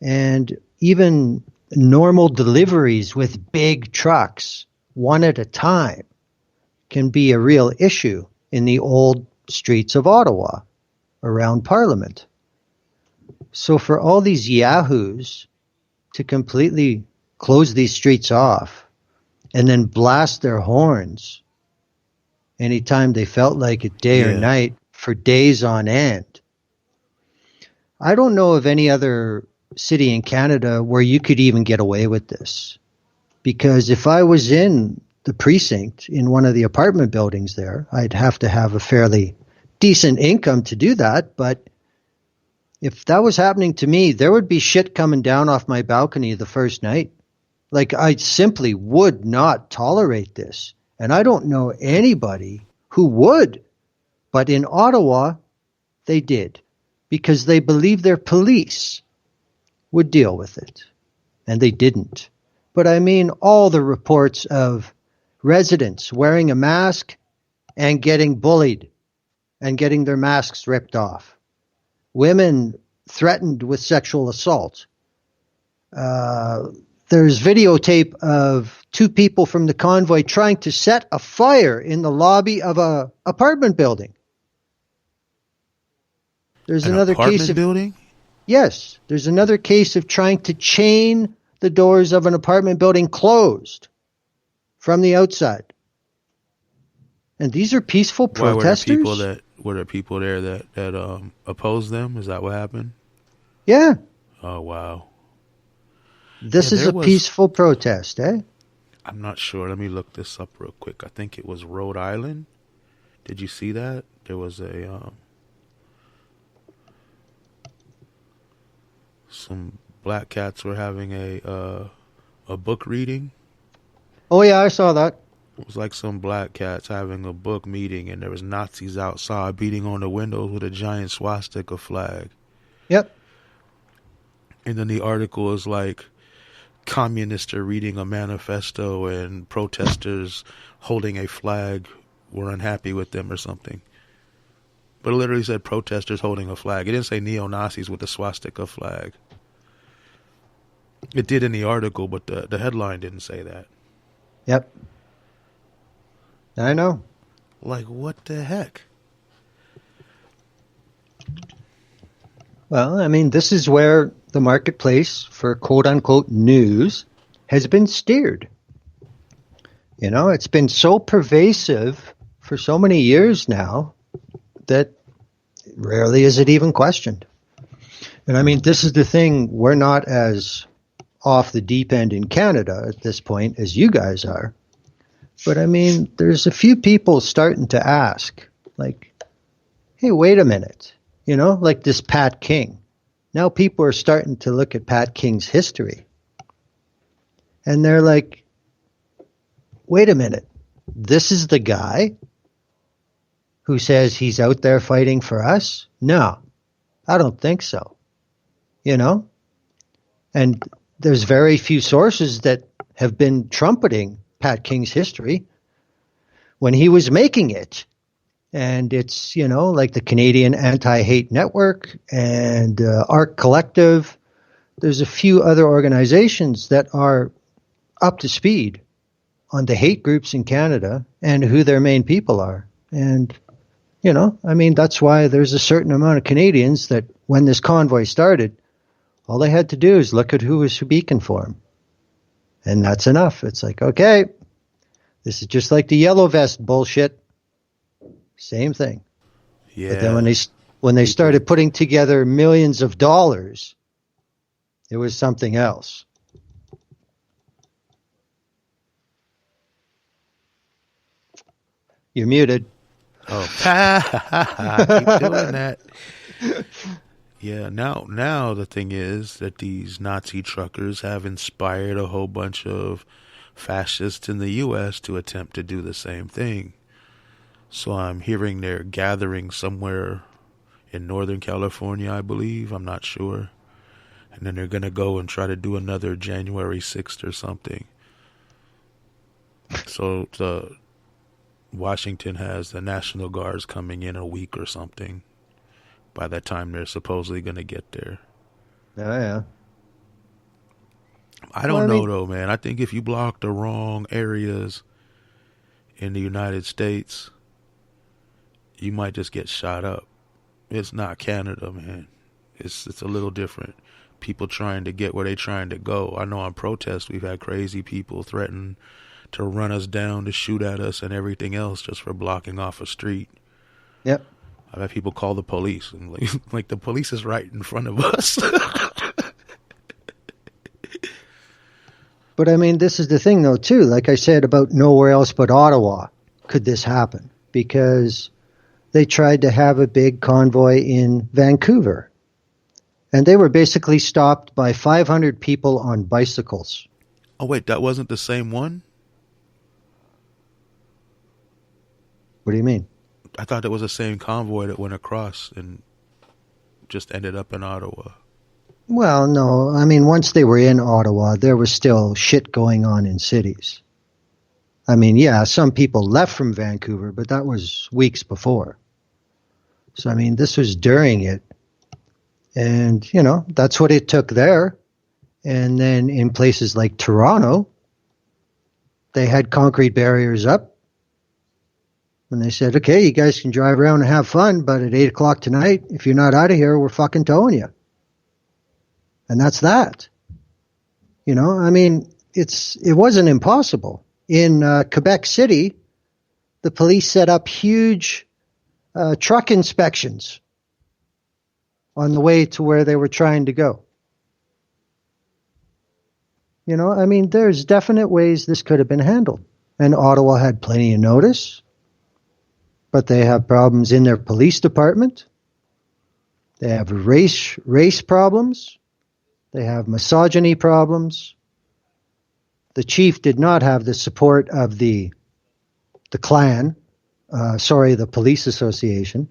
And even normal deliveries with big trucks, one at a time, can be a real issue in the old streets of Ottawa around Parliament. So for all these yahoos to completely close these streets off and then blast their horns anytime they felt like it, day or night, for days on end, I don't know of any other city in Canada where you could even get away with this, because if I was in the precinct in one of the apartment buildings there, I'd have to have a fairly decent income to do that. But if that was happening to me, there would be shit coming down off my balcony the first night. Like, I simply would not tolerate this. And I don't know anybody who would. But in Ottawa, they did, because they believed their police would deal with it. And they didn't. But I mean, all the reports of residents wearing a mask and getting bullied and getting their masks ripped off. Women threatened with sexual assault. There's videotape of two people from the convoy trying to set a fire in the lobby of a apartment building. There's another case of building? Yes, there's another case of trying to chain the doors of an apartment building closed from the outside. And these are peaceful protesters. Were there people there that opposed them? Is that what happened? Yeah. Oh, wow. This is a peaceful protest, eh? I'm not sure. Let me look this up real quick. I think it was Rhode Island. Did you see that? There was some black cats were having a book reading. Oh yeah, I saw that. It was like some black cats having a book meeting, and there was Nazis outside beating on the windows with a giant swastika flag. Yep. And then the article is like, communists are reading a manifesto and protesters holding a flag were unhappy with them or something. But it literally said protesters holding a flag. It didn't say neo-Nazis with the swastika flag. It did in the article, but the headline didn't say that. Yep. I know. Like, what the heck? Well, I mean, this is where the marketplace for quote-unquote news has been steered. You know, it's been so pervasive for so many years now that rarely is it even questioned. And I mean, this is the thing, we're not as off the deep end in Canada at this point as you guys are. But I mean, there's a few people starting to ask, like, hey, wait a minute. You know, like this Pat King. Now people are starting to look at Pat King's history. And they're like, wait a minute. This is the guy who says he's out there fighting for us? No, I don't think so. You know? And there's very few sources that have been trumpeting Pat King's history when he was making it. And it's, you know, like the Canadian Anti-Hate Network and ARC Collective. There's a few other organizations that are up to speed on the hate groups in Canada and who their main people are. And, you know, I mean, that's why there's a certain amount of Canadians that when this convoy started, all they had to do is look at who was speaking for them. And that's enough. It's like, okay, this is just like the yellow vest bullshit. Same thing. Yeah. But then when they started putting together millions of dollars, it was something else. You're muted. Oh, keep doing that. Yeah, now the thing is that these Nazi truckers have inspired a whole bunch of fascists in the U.S. to attempt to do the same thing. So I'm hearing they're gathering somewhere in Northern California, I believe. I'm not sure. And then they're going to go and try to do another January 6th or something. So Washington has the National Guards coming in a week or something. By that time, they're supposedly going to get there. Oh, yeah. I don't know, though, man. I think if you block the wrong areas in the United States, you might just get shot up. It's not Canada, man. It's a little different. People trying to get where they're trying to go. I know on protests, we've had crazy people threaten to run us down, to shoot at us and everything else just for blocking off a street. Yep. I've had people call the police, and like the police is right in front of us. But I mean, this is the thing, though, too. Like I said about nowhere else but Ottawa could this happen, because they tried to have a big convoy in Vancouver, and they were basically stopped by 500 people on bicycles. Oh, wait, that wasn't the same one? What do you mean? I thought it was the same convoy that went across and just ended up in Ottawa. Well, no. I mean, once they were in Ottawa, there was still shit going on in cities. I mean, yeah, some people left from Vancouver, but that was weeks before. So, I mean, this was during it. And, that's what it took there. And then in places like Toronto, they had concrete barriers up. And they said, okay, you guys can drive around and have fun, but at 8 o'clock tonight, if you're not out of here, we're fucking towing you. And that's that. I mean, it wasn't impossible. In Quebec City, the police set up huge truck inspections on the way to where they were trying to go. I mean, there's definite ways this could have been handled. And Ottawa had plenty of notice, but they have problems in their police department. They have race problems. They have misogyny problems. The chief did not have the support of the clan, the police association.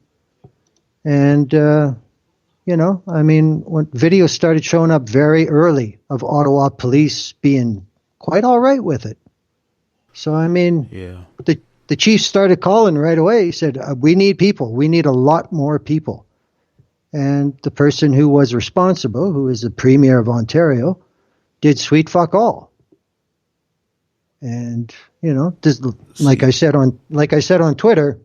And, I mean, when videos started showing up very early of Ottawa police being quite all right with it. So, I mean, Yeah. The chief started calling right away. He said, we need people. We need a lot more people. And the person who was responsible, who is the Premier of Ontario, did sweet fuck all. And, like I said on Twitter,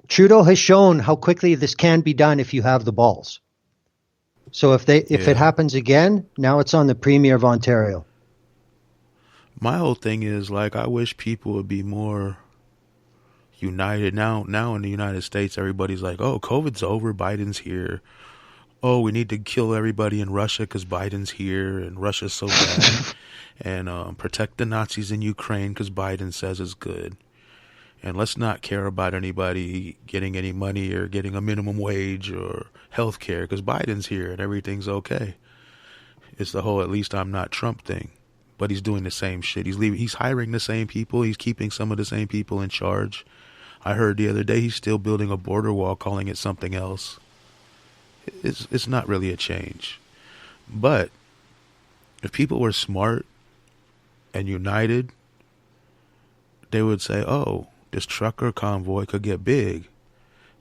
Trudeau has shown how quickly this can be done if you have the balls. So if it happens again, now it's on the Premier of Ontario. My whole thing is, like, I wish people would be more united. Now in the United States, everybody's like, oh, COVID's over, Biden's here. Oh, we need to kill everybody in Russia because Biden's here and Russia's so bad. And protect the Nazis in Ukraine because Biden says it's good. And let's not care about anybody getting any money or getting a minimum wage or health care because Biden's here and everything's okay. It's the whole at least I'm not Trump thing. But he's doing the same shit. He's hiring the same people. He's keeping some of the same people in charge. I heard the other day he's still building a border wall, calling it something else. It's not really a change. But if people were smart and united, they would say, oh, this trucker convoy could get big,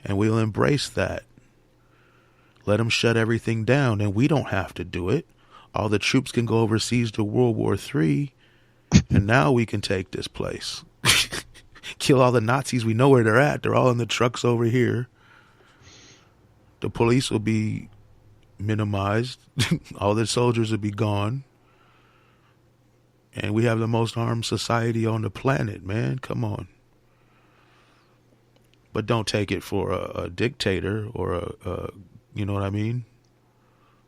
and we'll embrace that. Let them shut everything down, and we don't have to do it. All the troops can go overseas to World War III, and now we can take this place. Kill all the Nazis. We know where they're at. They're all in the trucks over here. The police will be minimized. All the soldiers will be gone. And we have the most armed society on the planet, man. Come on. But don't take it for a dictator or a you know what I mean?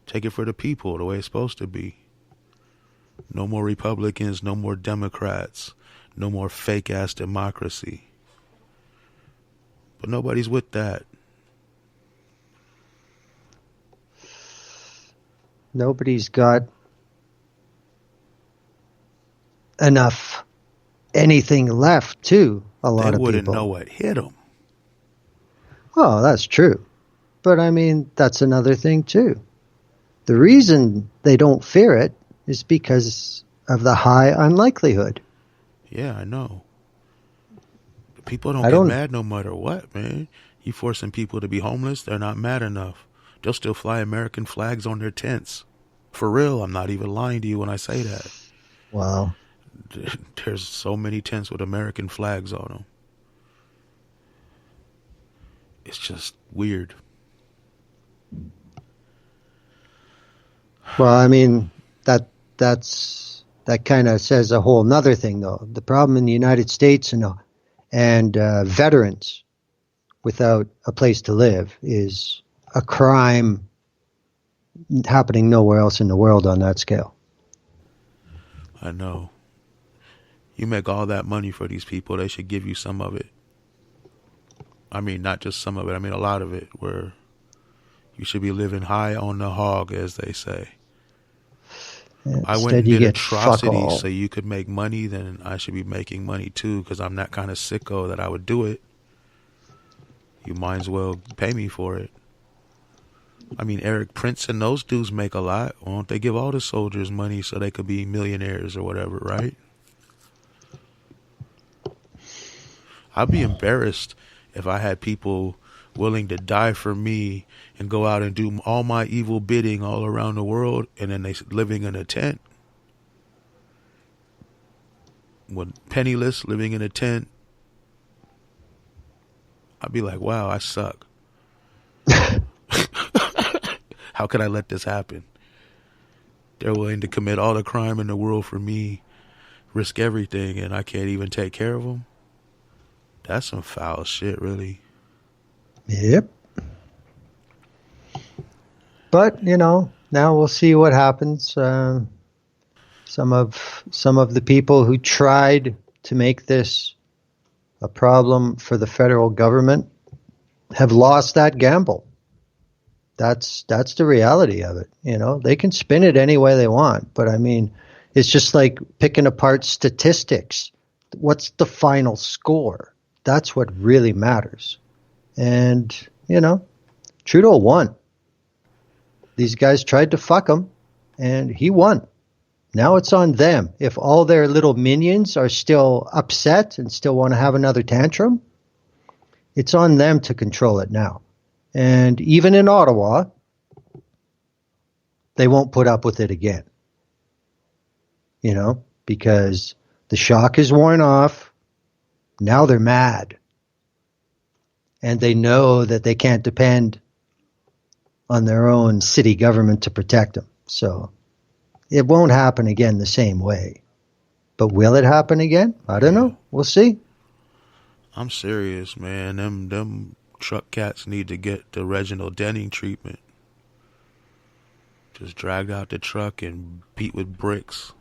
Take it for the people, the way it's supposed to be. No more Republicans, no more Democrats, no more fake-ass democracy. But nobody's with that. Nobody's got enough anything left, too, a lot of people. They wouldn't know what hit them. Oh, that's true. But, I mean, that's another thing, too. The reason they don't fear it is because of the high unlikelihood. Yeah, I know. People don't get mad no matter what, man. You forcing people to be homeless, they're not mad enough. They'll still fly American flags on their tents. For real, I'm not even lying to you when I say that. Wow. There's so many tents with American flags on them. It's just weird. Well, I mean, that kind of says a whole nother thing, though. The problem in the United States and veterans without a place to live is a crime happening nowhere else in the world on that scale. I know. You make all that money for these people, they should give you some of it. I mean, not just some of it, I mean a lot of it, where you should be living high on the hog, as they say. I went Instead, and you did get fuck atrocities all. so you could make money, then I should be making money too, because I'm that kind of sicko that I would do it. You might as well pay me for it. I mean, Eric Prince and those dudes make a lot. Why don't they give all the soldiers money so they could be millionaires or whatever, right? I'd be embarrassed if I had people willing to die for me and go out and do all my evil bidding all around the world, and then they living in a tent. When penniless, living in a tent, I'd be like, wow, I suck. How could I let this happen? They're willing to commit all the crime in the world for me, risk everything, and I can't even take care of them? That's some foul shit, really. Yep. But, now we'll see what happens. Some of the people who tried to make this a problem for the federal government have lost that gamble. That's the reality of it. They can spin it any way they want, but I mean, it's just like picking apart statistics. What's the final score? That's what really matters. And, Trudeau won. These guys tried to fuck him, and he won. Now it's on them. If all their little minions are still upset and still want to have another tantrum, it's on them to control it now. And even in Ottawa, they won't put up with it again. Because the shock is worn off. Now they're mad. And they know that they can't depend on their own city government to protect them. So it won't happen again the same way. But will it happen again? I don't know. We'll see. I'm serious, man. Them truck cats need to get the Reginald Denning treatment. Just dragged out the truck and beat with bricks.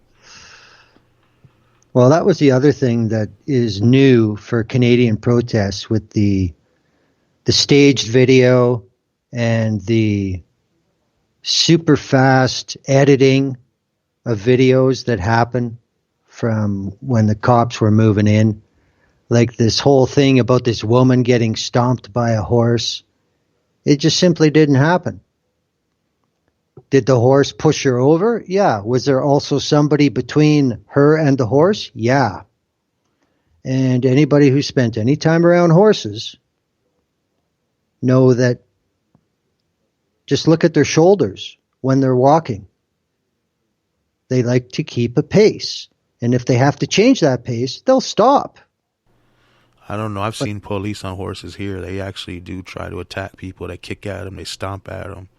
Well, that was the other thing that is new for Canadian protests, with the staged video and the super fast editing of videos that happen from when the cops were moving in. Like this whole thing about this woman getting stomped by a horse. It just simply didn't happen. Did the horse push her over? Yeah. Was there also somebody between her and the horse? Yeah. And anybody who spent any time around horses know that just look at their shoulders when they're walking. They like to keep a pace. And if they have to change that pace, they'll stop. I don't know. I've seen police on horses here. They actually do try to attack people. They kick at them. They stomp at them.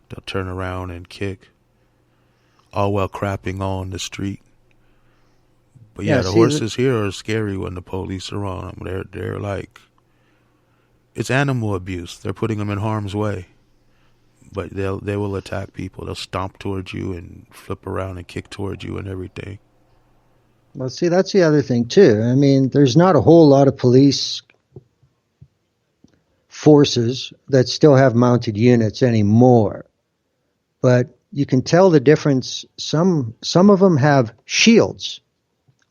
They'll turn around and kick. All while crapping on the street. But yeah, the horses here are scary when the police are on them. They're like, it's animal abuse. They're putting them in harm's way. But they will attack people. They'll stomp towards you and flip around and kick towards you and everything. Well, see, that's the other thing, too. I mean, there's not a whole lot of police forces that still have mounted units anymore. But you can tell the difference. Some of them have shields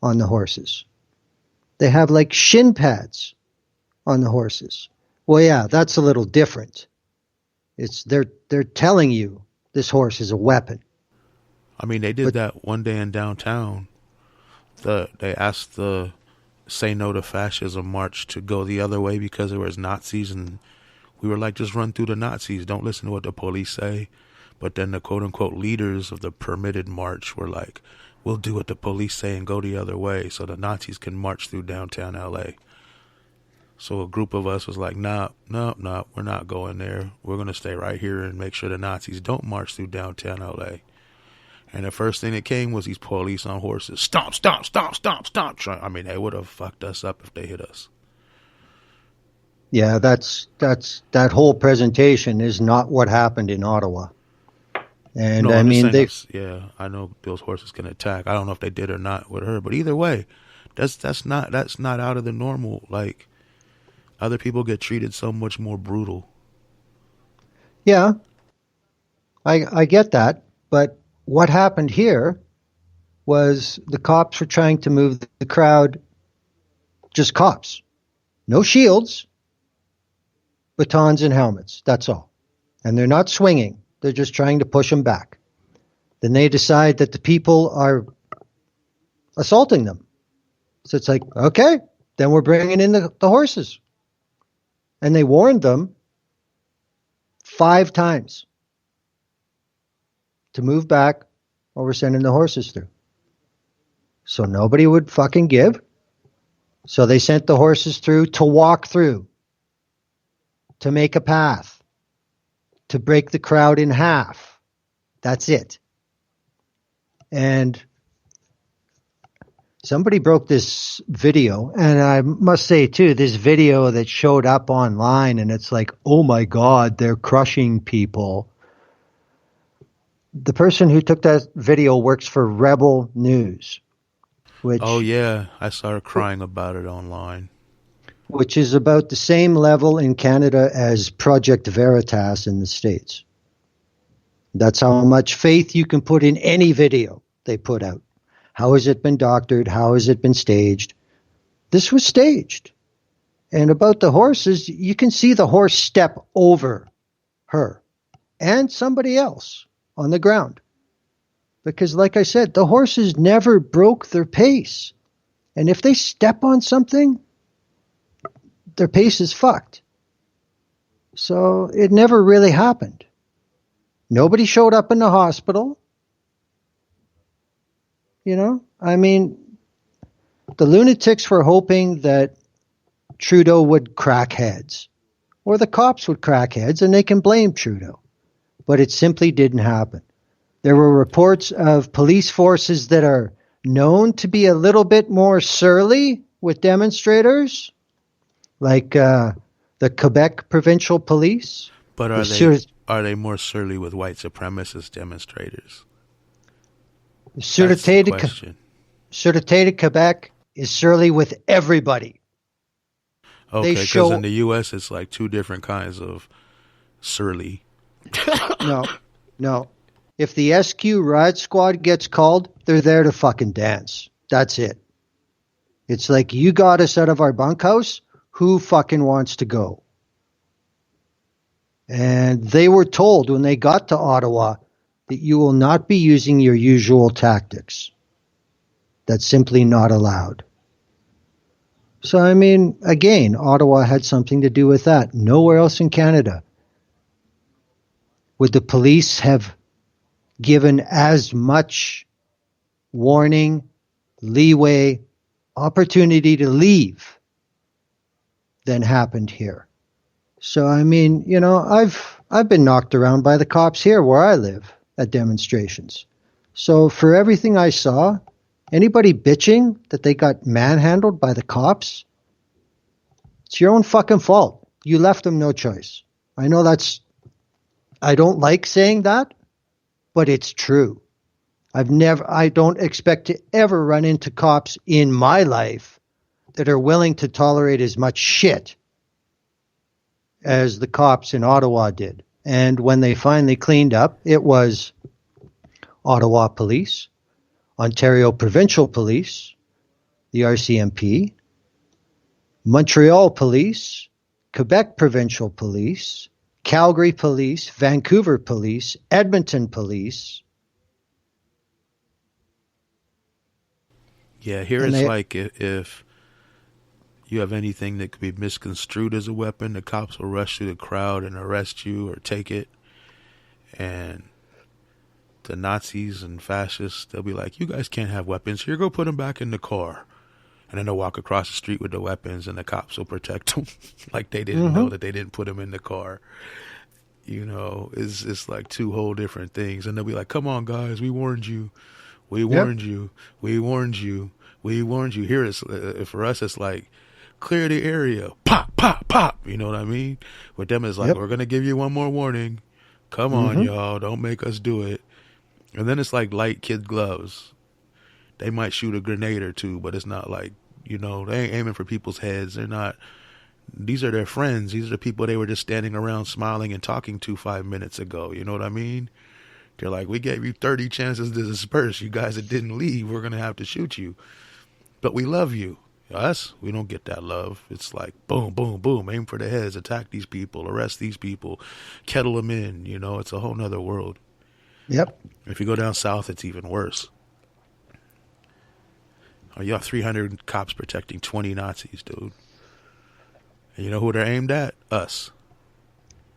on the horses. They have like shin pads on the horses. Well, yeah, that's a little different. They're telling you this horse is a weapon. I mean, they did that one day in downtown. They asked the Say No to Fascism march to go the other way because there was Nazis, and we were like, just run through the Nazis. Don't listen to what the police say. But then the quote-unquote leaders of the permitted march were like, we'll do what the police say and go the other way so the Nazis can march through downtown L.A. So a group of us was like, nah, we're not going there. We're going to stay right here and make sure the Nazis don't march through downtown L.A. And the first thing that came was these police on horses. Stomp, stomp, stomp, stomp, stomp. I mean, they would have fucked us up if they hit us. Yeah, that whole presentation is not what happened in Ottawa. And No, I I'm just mean, saying that's yeah. I know those horses can attack. I don't know if they did or not with her, but either way, that's not out of the normal. Like other people get treated so much more brutal. yeah, I get that. But what happened here was the cops were trying to move the crowd, just cops, no shields, batons and helmets. That's all. And they're not swinging. They're just trying to push them back. Then they decide that the people are assaulting them. So it's like, okay, then we're bringing in the horses. And they warned them 5 times to move back or we're sending the horses through. So nobody would fucking give. So they sent the horses through to walk through, to make a path, to break the crowd in half. That's it. And somebody broke this video, and I must say too, this video that showed up online, and it's like, oh my God, they're crushing people. The person who took that video works for Rebel News, Oh which yeah, I started crying about it online. which is about the same level in Canada as Project Veritas in the States. That's how much faith you can put in any video they put out. How has it been doctored? How has it been staged? This was staged. And about the horses, you can see the horse step over her and somebody else on the ground. Because, like I said, the horses never broke their pace. And if they step on something, their pace is fucked. So it never really happened. Nobody showed up in the hospital. You know, I mean, the lunatics were hoping that Trudeau would crack heads or the cops would crack heads and they can blame Trudeau. But it simply didn't happen. There were reports of police forces that are known to be a little bit more surly with demonstrators, like the Quebec Provincial Police. But The are they more surly with white supremacist demonstrators? That's the Sûreté question. de Quebec is surly with everybody. They Okay, because in show the U.S. it's like two different kinds of surly. no, no. If the SQ riot squad gets called, they're there to fucking dance. That's it. It's like, you got us out of our bunkhouse. Who fucking wants to go? And they were told when they got to Ottawa that you will not be using your usual tactics. That's simply not allowed. So, I mean, again, Ottawa had something to do with that. Nowhere else in Canada would the police have given as much warning, leeway, opportunity to leave than happened here. So, I mean, you know, I've been knocked around by the cops here where I live at demonstrations. So for everything I saw, anybody bitching that they got manhandled by the cops, it's your own fucking fault. You left them no choice. I know I don't like saying that, but it's true. I don't expect to ever run into cops in my life that are willing to tolerate as much shit as the cops in Ottawa did. And when they finally cleaned up, it was Ottawa Police, Ontario Provincial Police, the RCMP, Montreal Police, Quebec Provincial Police, Calgary Police, Vancouver Police, Edmonton Police. Yeah, here And it's they, like if you have anything that could be misconstrued as a weapon, the cops will rush through the crowd and arrest you or take it. And the Nazis and fascists, they'll be like, you guys can't have weapons. Here, go put them back in the car. And then they'll walk across the street with the weapons and the cops will protect them like they didn't know that they didn't put them in the car. You know, it's like two whole different things. And they'll be like, come on, guys, we warned you. We yep, warned you. We warned you. We warned you. Here, for us, it's like, clear the area. Pop, pop, pop. You know what I mean? With them, it's like, yep. we're going to give you one more warning. Come on, Mm-hmm. y'all. Don't make us do it. And then it's like light kid gloves. They might shoot a grenade or two, but it's not like, they ain't aiming for people's heads. They're not. These are their friends. These are the people they were just standing around smiling and talking to 5 minutes ago. You know what I mean? They're like, we gave you 30 chances to disperse. You guys that didn't leave, we're going to have to shoot you. But we love you. Us, we don't get that love. It's like, boom, boom, boom. Aim for the heads. Attack these people. Arrest these people. Kettle them in. It's a whole nother world. Yep. If you go down south, it's even worse. Oh, you have 300 cops protecting 20 Nazis, dude. And you know who they're aimed at? Us.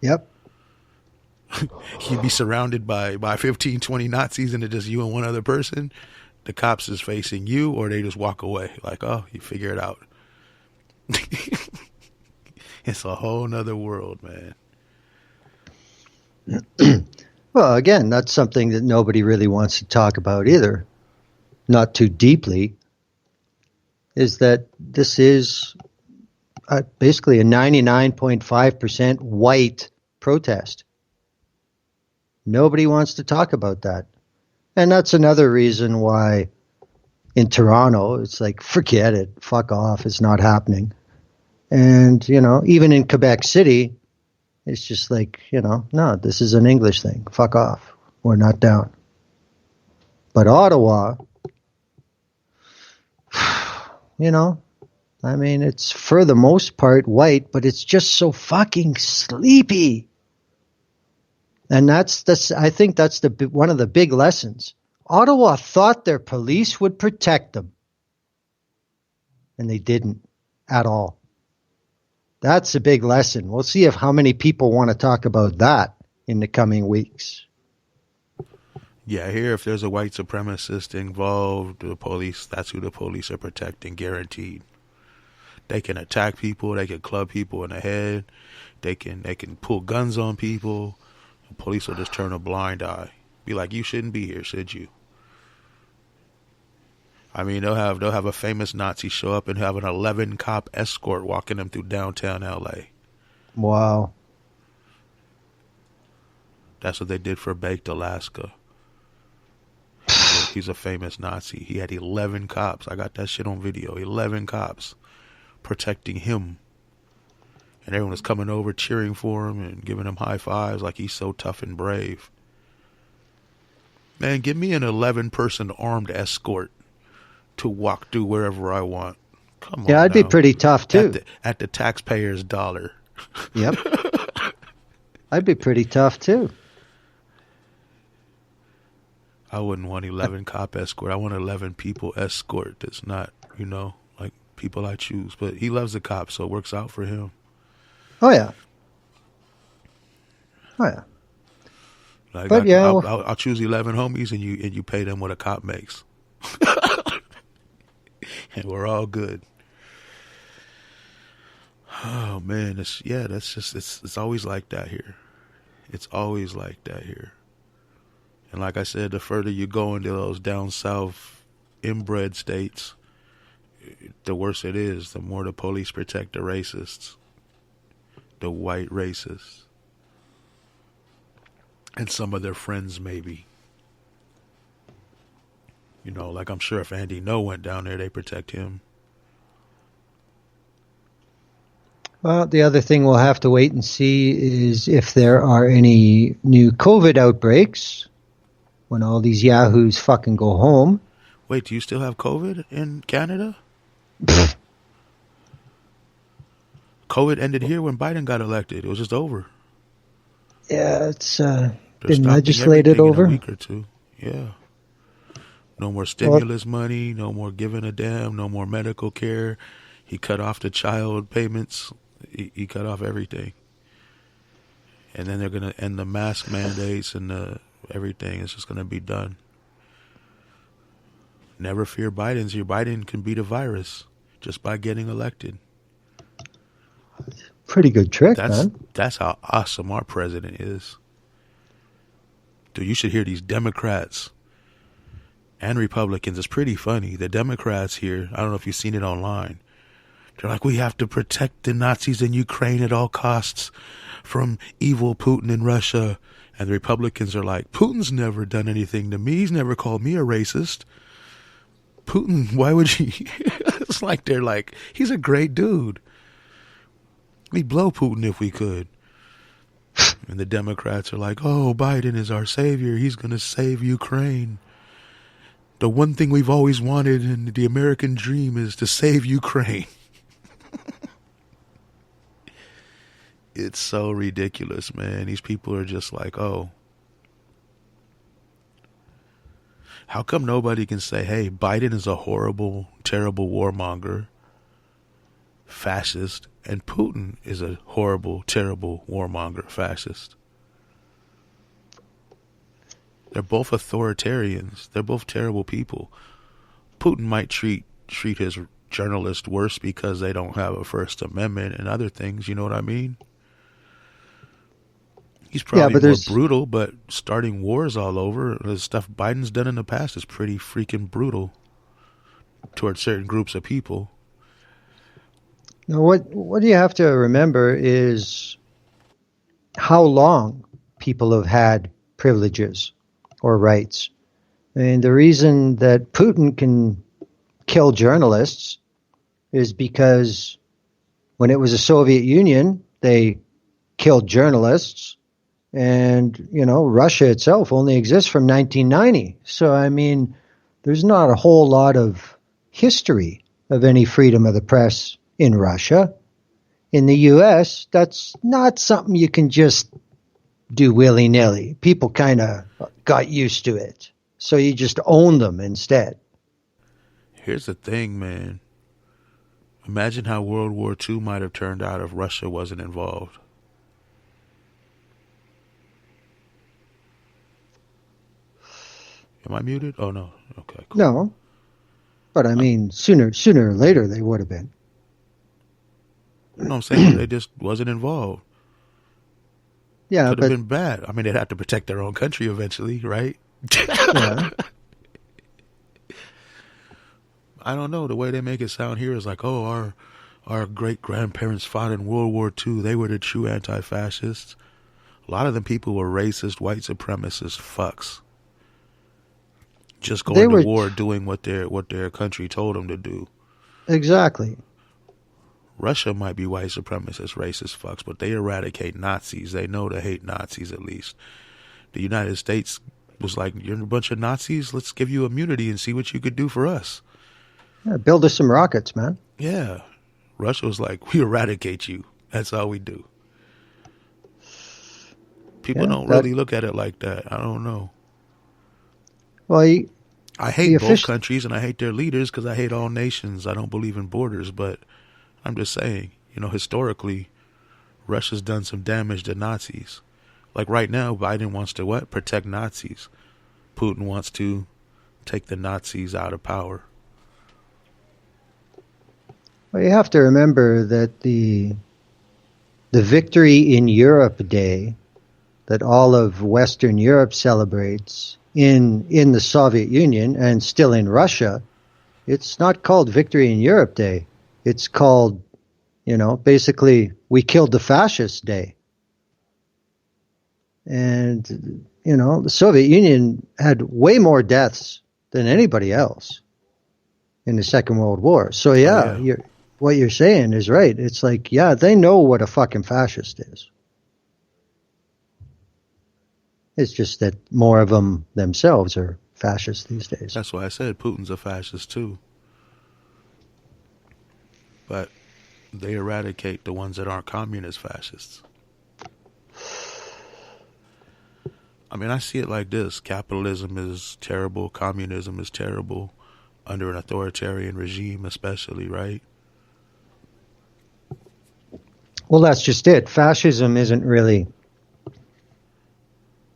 Yep. You'd be surrounded by 15, 20 Nazis and it's just you and one other person. The cops is facing you, or they just walk away. Like, oh, you figure it out. It's a whole nother world, man. Well, again, that's something that nobody really wants to talk about either. Not too deeply. Is that this is basically a 99.5% white protest. Nobody wants to talk about that. And that's another reason why in Toronto, it's like, forget it, fuck off, it's not happening. And, even in Quebec City, it's just like, no, this is an English thing, fuck off, we're not down. But Ottawa, it's for the most part white, but it's just so fucking sleepy. And I think that's one of the big lessons. Ottawa thought their police would protect them. And they didn't at all. That's a big lesson. We'll see how many people want to talk about that in the coming weeks. Yeah, here, if there's a white supremacist involved, that's who the police are protecting, guaranteed. They can attack people, they can club people in the head, they can pull guns on people. The police will just turn a blind eye. Be like, you shouldn't be here, should you? I mean, they'll have a famous Nazi show up and have an 11 cop escort walking them through downtown LA. Wow. That's what they did for Baked Alaska. He's a famous Nazi. He had 11 cops. I got that shit on video. 11 cops protecting him. And everyone was coming over cheering for him and giving him high fives like he's so tough and brave. Man, give me an 11-person armed escort to walk through wherever I want. Come on. Yeah, I'd be pretty tough too. At the taxpayer's dollar. Yep. I'd be pretty tough too. I wouldn't want 11 cop escort. I want 11 people escort. That's not, like people I choose. But he loves the cops, so it works out for him. Oh yeah. Like, but I'll choose 11 homies, and you pay them what a cop makes, and we're all good. Oh man, it's always like that here. It's always like that here. And like I said, the further you go into those down south inbred states, the worse it is. The more the police protect the racists. The white racists. And some of their friends, maybe. Like I'm sure if Andy No went down there, they protect him. Well, the other thing we'll have to wait and see is if there are any new COVID outbreaks when all these yahoos fucking go home. Wait, do you still have COVID in Canada? COVID ended here when Biden got elected. It was just over. Yeah, it's been legislated over. In a week or two. Yeah. No more stimulus money. No more giving a damn. No more medical care. He cut off the child payments. He cut off everything. And then they're going to end the mask mandates and everything. It's just going to be done. Never fear Biden's here. Biden can beat a virus just by getting elected. Pretty good trick, man. That's how awesome our president is. Dude, you should hear these Democrats and Republicans. It's pretty funny. The Democrats here, I don't know if you've seen it online, They're like, we have to protect the Nazis in Ukraine at all costs from evil Putin in Russia. And the Republicans are like, Putin's never done anything to me. He's never called me a racist. Putin, why would he? It's like they're like, he's a great dude. We'd blow Putin if we could. And the Democrats are like, oh, Biden is our savior. He's going to save Ukraine. The one thing we've always wanted in the American dream is to save Ukraine. It's so ridiculous, man. These people are just like, oh. How come nobody can say, hey, Biden is a horrible, terrible warmonger, fascist, and Putin is a horrible, terrible warmonger, fascist? They're both authoritarians. They're both terrible people. Putin might treat his journalists worse because they don't have a First Amendment and other things. You know what I mean? He's probably more brutal, but starting wars all over, the stuff Biden's done in the past is pretty freaking brutal towards certain groups of people. Now, what you have to remember is how long people have had privileges or rights. And the reason that Putin can kill journalists is because when it was the Soviet Union, they killed journalists. And, Russia itself only exists from 1990. So, I mean, there's not a whole lot of history of any freedom of the press in Russia. In the U.S., that's not something you can just do willy-nilly. People kind of got used to it. So you just own them instead. Here's the thing, man. Imagine how World War II might have turned out if Russia wasn't involved. Am I muted? Oh, no. Okay, cool. No. But I mean, sooner or later they would have been. No, I'm saying they just wasn't involved. Yeah, could have been bad. I mean, they'd have to protect their own country eventually, right? Yeah. I don't know. The way they make it sound here is like, oh, our great-grandparents fought in World War II. They were the true anti-fascists. A lot of them people were racist, white supremacist fucks. Just going to war, doing what their country told them to do. Exactly. Russia might be white supremacist, racist fucks, but they eradicate Nazis. They know to hate Nazis at least. The United States was like, you're a bunch of Nazis? Let's give you immunity and see what you could do for us. Yeah, build us some rockets, man. Yeah. Russia was like, we eradicate you. That's all we do. People don't really look at it like that. I don't know. Well, I hate both countries and I hate their leaders because I hate all nations. I don't believe in borders, but I'm just saying, historically, Russia's done some damage to Nazis. Like right now, Biden wants to what? Protect Nazis. Putin wants to take the Nazis out of power. Well, you have to remember that the Victory in Europe Day that all of Western Europe celebrates in the Soviet Union and still in Russia, it's not called Victory in Europe Day. It's called, basically, we killed the fascists day. And, the Soviet Union had way more deaths than anybody else in the Second World War. So, what you're saying is right. It's like, they know what a fucking fascist is. It's just that more of them themselves are fascists these days. That's why I said Putin's a fascist too. But they eradicate the ones that aren't communist fascists. I mean, I see it like this. Capitalism is terrible. Communism is terrible. Under an authoritarian regime especially, right? Well, that's just it. Fascism isn't really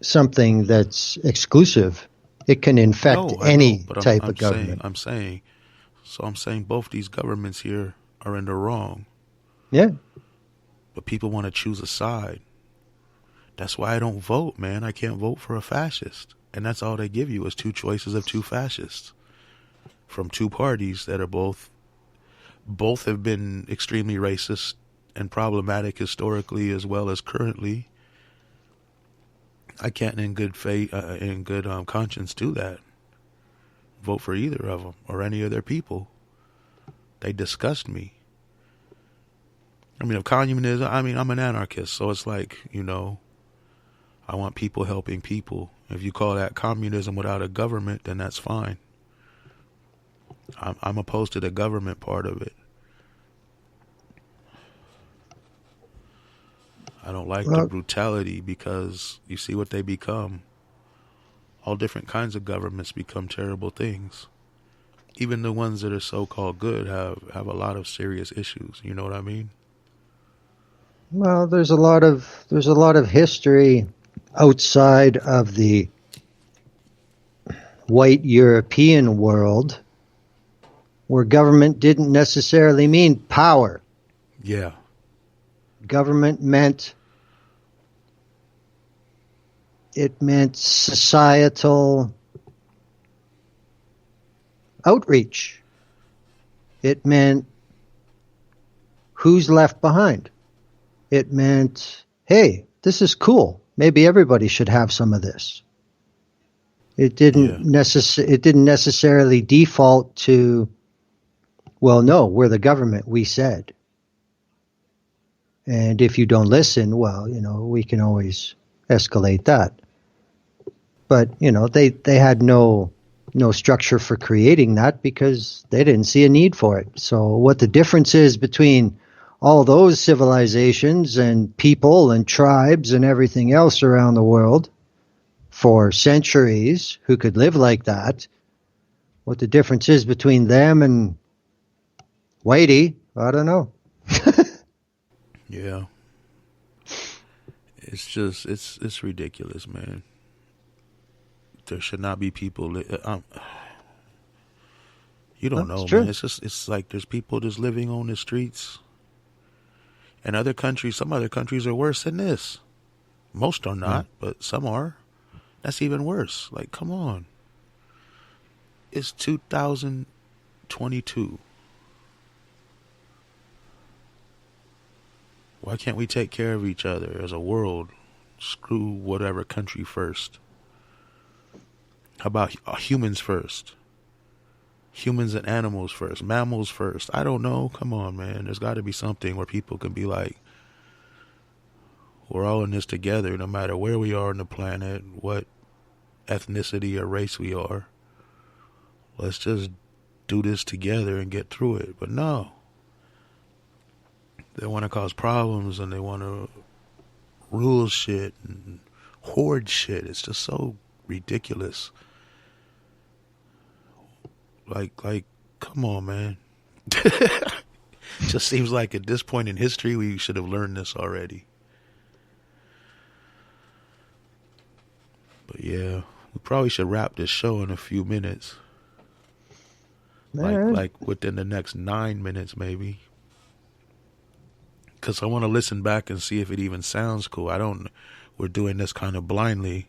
something that's exclusive. It can infect any type of government. I'm saying both these governments here are in the wrong. Yeah. But people want to choose a side. That's why I don't vote, man. I can't vote for a fascist. And that's all they give you is two choices of two fascists from two parties that are both Both have been extremely racist and problematic historically as well as currently. I can't, in good faith, in good conscience, do that. Vote for either of them or any of their people. They disgust me. I mean, if communism, I mean, I'm an anarchist, so it's like, I want people helping people. If you call that communism without a government, then that's fine. I'm opposed to the government part of it. I don't like the brutality because you see what they become. All different kinds of governments become terrible things. Even the ones that are so-called good have a lot of serious issues. You know what I mean? Well, there's a lot of history outside of the white European world where government didn't necessarily mean power. Yeah. Government meant societal outreach. It meant who's left behind. It meant, hey, this is cool. Maybe everybody should have some of this. It didn't necessarily default to, well, no, we're the government, we said. And if you don't listen, well, we can always escalate that. But, they had no structure for creating that because they didn't see a need for it. So what the difference is between all those civilizations and people and tribes and everything else around the world for centuries who could live like that, what the difference is between them and Whitey, I don't know. Yeah. It's just, it's ridiculous, man. There should not be people. You don't know, man. It's like there's people just living on the streets. And some other countries are worse than this. Most are not, but some are. That's even worse. Like, come on. It's 2022. Why can't we take care of each other as a world? Screw whatever country first. How about humans first? Humans and animals first. Mammals first. I don't know. Come on, man. There's got to be something where people can be like, we're all in this together, no matter where we are on the planet, what ethnicity or race we are. Let's just do this together and get through it. But no. They want to cause problems and they want to rule shit and hoard shit. It's just so ridiculous. Like, come on, man. Just seems like at this point in history, we should have learned this already. But yeah, we probably should wrap this show in a few minutes. Like within the next 9 minutes, maybe. Because I want to listen back and see if it even sounds cool. We're doing this kind of blindly.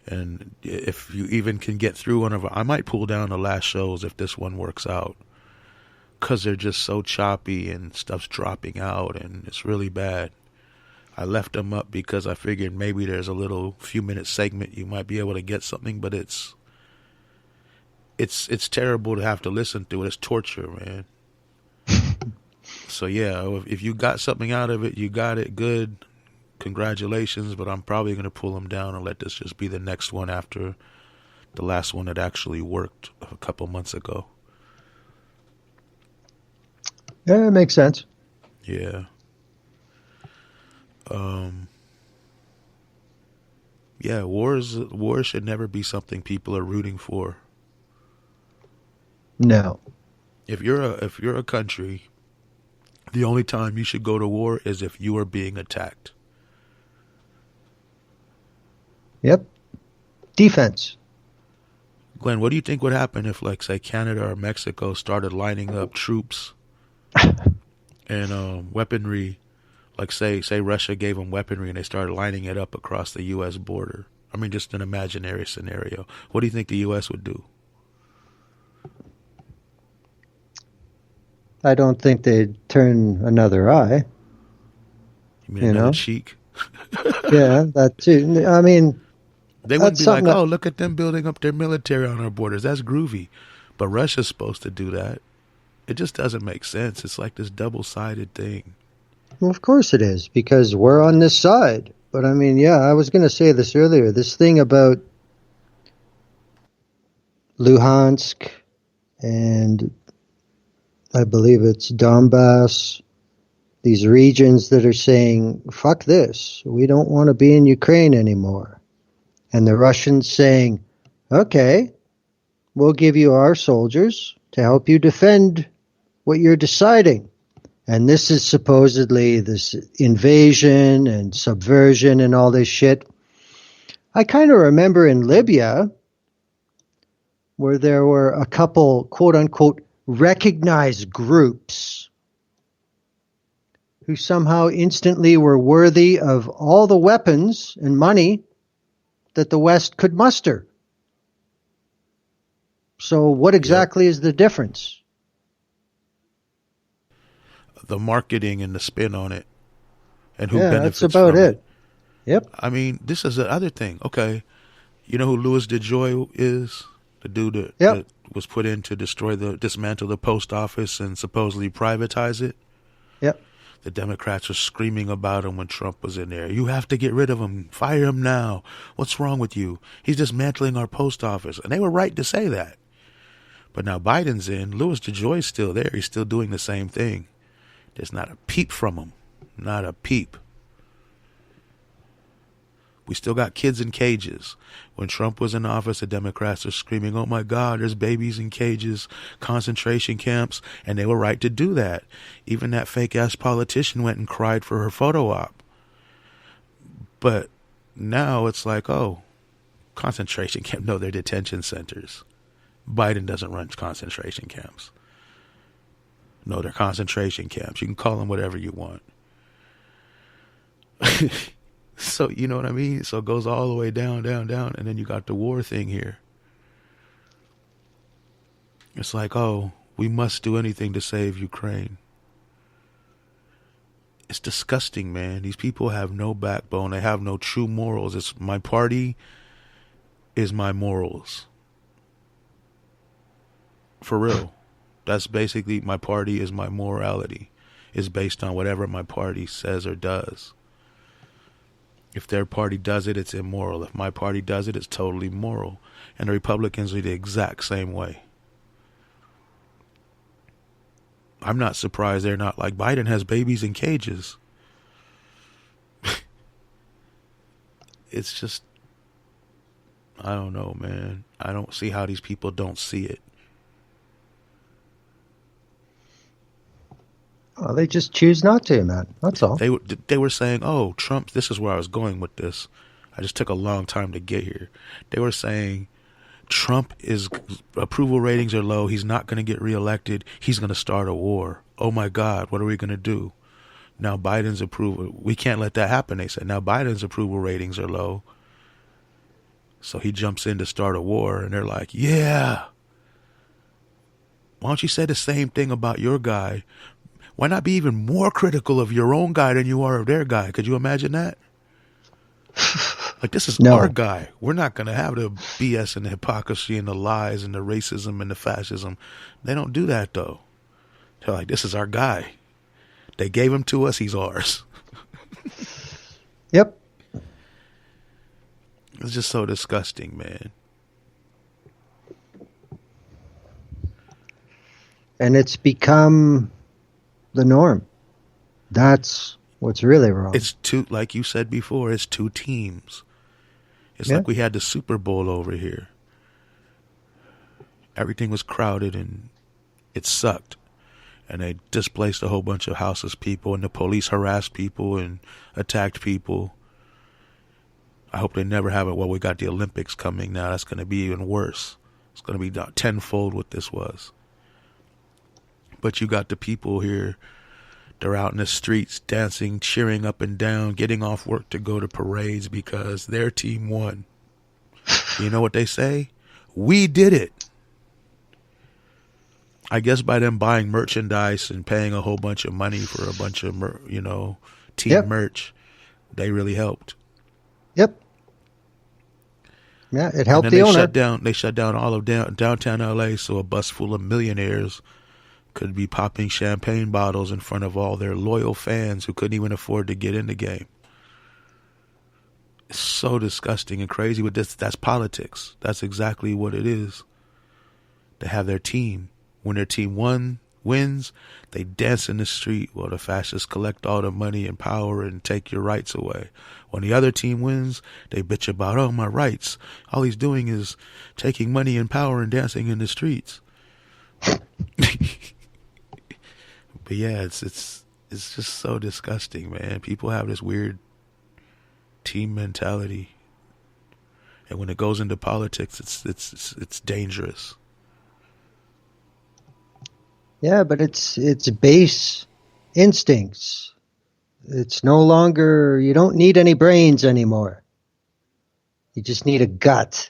And if you even can get through one of I might pull down the last shows if this one works out. Because they're just so choppy and stuff's dropping out and it's really bad. I left them up because I figured maybe there's a little few-minute segment you might be able to get something, but it's terrible to have to listen to it. It's torture, man. So yeah, if you got something out of it, you got it, good. Congratulations, but I'm probably going to pull them down and let this just be the next one after the last one that actually worked a couple months ago. Yeah, it makes sense. Yeah. Yeah, war should never be something people are rooting for. No. If you're a country, the only time you should go to war is if you are being attacked. Yep. Defense. Glenn, what do you think would happen if, like, say, Canada or Mexico started lining up troops and weaponry? Like, say Russia gave them weaponry and they started lining it up across the U.S. border. I mean, just an imaginary scenario. What do you think the U.S. would do? I don't think they'd turn another eye. You mean You another know? cheek? Yeah, that too. I mean, They wouldn't that's be something like, that, oh, look at them building up their military on our borders. That's groovy. But Russia's supposed to do that. It just doesn't make sense. It's like this double-sided thing. well, of course it is, because we're on this side. But I mean, yeah, I was going to say this earlier. This thing about Luhansk and I believe it's Donbass, these regions that are saying, fuck this, we don't want to be in Ukraine anymore. And the Russians saying, okay, we'll give you our soldiers to help you defend what you're deciding. And this is supposedly this invasion and subversion and all this shit. I kind of remember in Libya where there were a couple quote unquote recognized groups who somehow instantly were worthy of all the weapons and money that the West could muster. So what exactly is the difference? The marketing and the spin on it, and who Yeah, benefits that's about from it. Yep. I mean, this is the other thing. Okay, you know who Louis DeJoy is? The dude that was put in to dismantle the post office and supposedly privatize it. Yep. The Democrats were screaming about him when Trump was in there. You have to get rid of him. Fire him now. What's wrong with you? He's dismantling our post office. And they were right to say that. But now Biden's in. Louis DeJoy's still there. He's still doing the same thing. There's not a peep from him. Not a peep. We still got kids in cages. When Trump was in office, the Democrats were screaming, oh my God, there's babies in cages, concentration camps. And they were right to do that. Even that fake-ass politician went and cried for her photo op. But now it's like, oh, concentration camp. No, they're detention centers. Biden doesn't run concentration camps. No, they're concentration camps. You can call them whatever you want. So, you know what I mean? So it goes all the way down, down, down. And then you got the war thing here. It's like, oh, we must do anything to save Ukraine. It's disgusting, man. These people have no backbone. They have no true morals. It's my party is my morals. For real. That's basically my party is my morality. It's based on whatever my party says or does. If their party does it, it's immoral. If my party does it, it's totally moral. And the Republicans are the exact same way. I'm not surprised they're not like Biden has babies in cages. It's just, I don't know, man. I don't see how these people don't see it. Well, they just choose not to, man. That's all. They were saying, oh, Trump, this is where I was going with this. I just took a long time to get here. They were saying Trump is approval ratings are low. He's not going to get reelected. He's going to start a war. Oh my God, what are we going to do? Now Biden's approval, we can't let that happen. They said now Biden's approval ratings are low. So he jumps in to start a war and they're like, yeah. Why don't you say the same thing about your guy? Why not be even more critical of your own guy than you are of their guy? Could you imagine that? Like, this is our guy. We're not going to have the BS and the hypocrisy and the lies and the racism and the fascism. They don't do that, though. They're like, this is our guy. They gave him to us. He's ours. Yep. It's just so disgusting, man. And it's become the norm. That's what's really wrong. It's two, like you said before, it's two teams. It's like we had the Super Bowl over here. Everything was crowded and it sucked. And they displaced a whole bunch of houseless people and the police harassed people and attacked people. I hope they never have it. Well, we got the Olympics coming now. That's going to be even worse. It's going to be tenfold what this was. But you got the people here. They're out in the streets dancing, cheering up and down, getting off work to go to parades because their team won. You know what they say? We did it. I guess by them buying merchandise and paying a whole bunch of money for a bunch of team Yep. merch, they really helped. Yep. Yeah, it And helped then the owner. they shut down all of downtown LA so a bus full of millionaires could be popping champagne bottles in front of all their loyal fans who couldn't even afford to get in the game. It's so disgusting and crazy, but that's politics. That's exactly what it is. They have their team. When their team wins, they dance in the street while the fascists collect all the money and power and take your rights away. When the other team wins, they bitch about, oh, my rights. All he's doing is taking money and power and dancing in the streets. But yeah, it's just so disgusting, man. People have this weird team mentality, and when it goes into politics, it's dangerous. Yeah, but it's base instincts. It's no longer, you don't need any brains anymore. You just need a gut.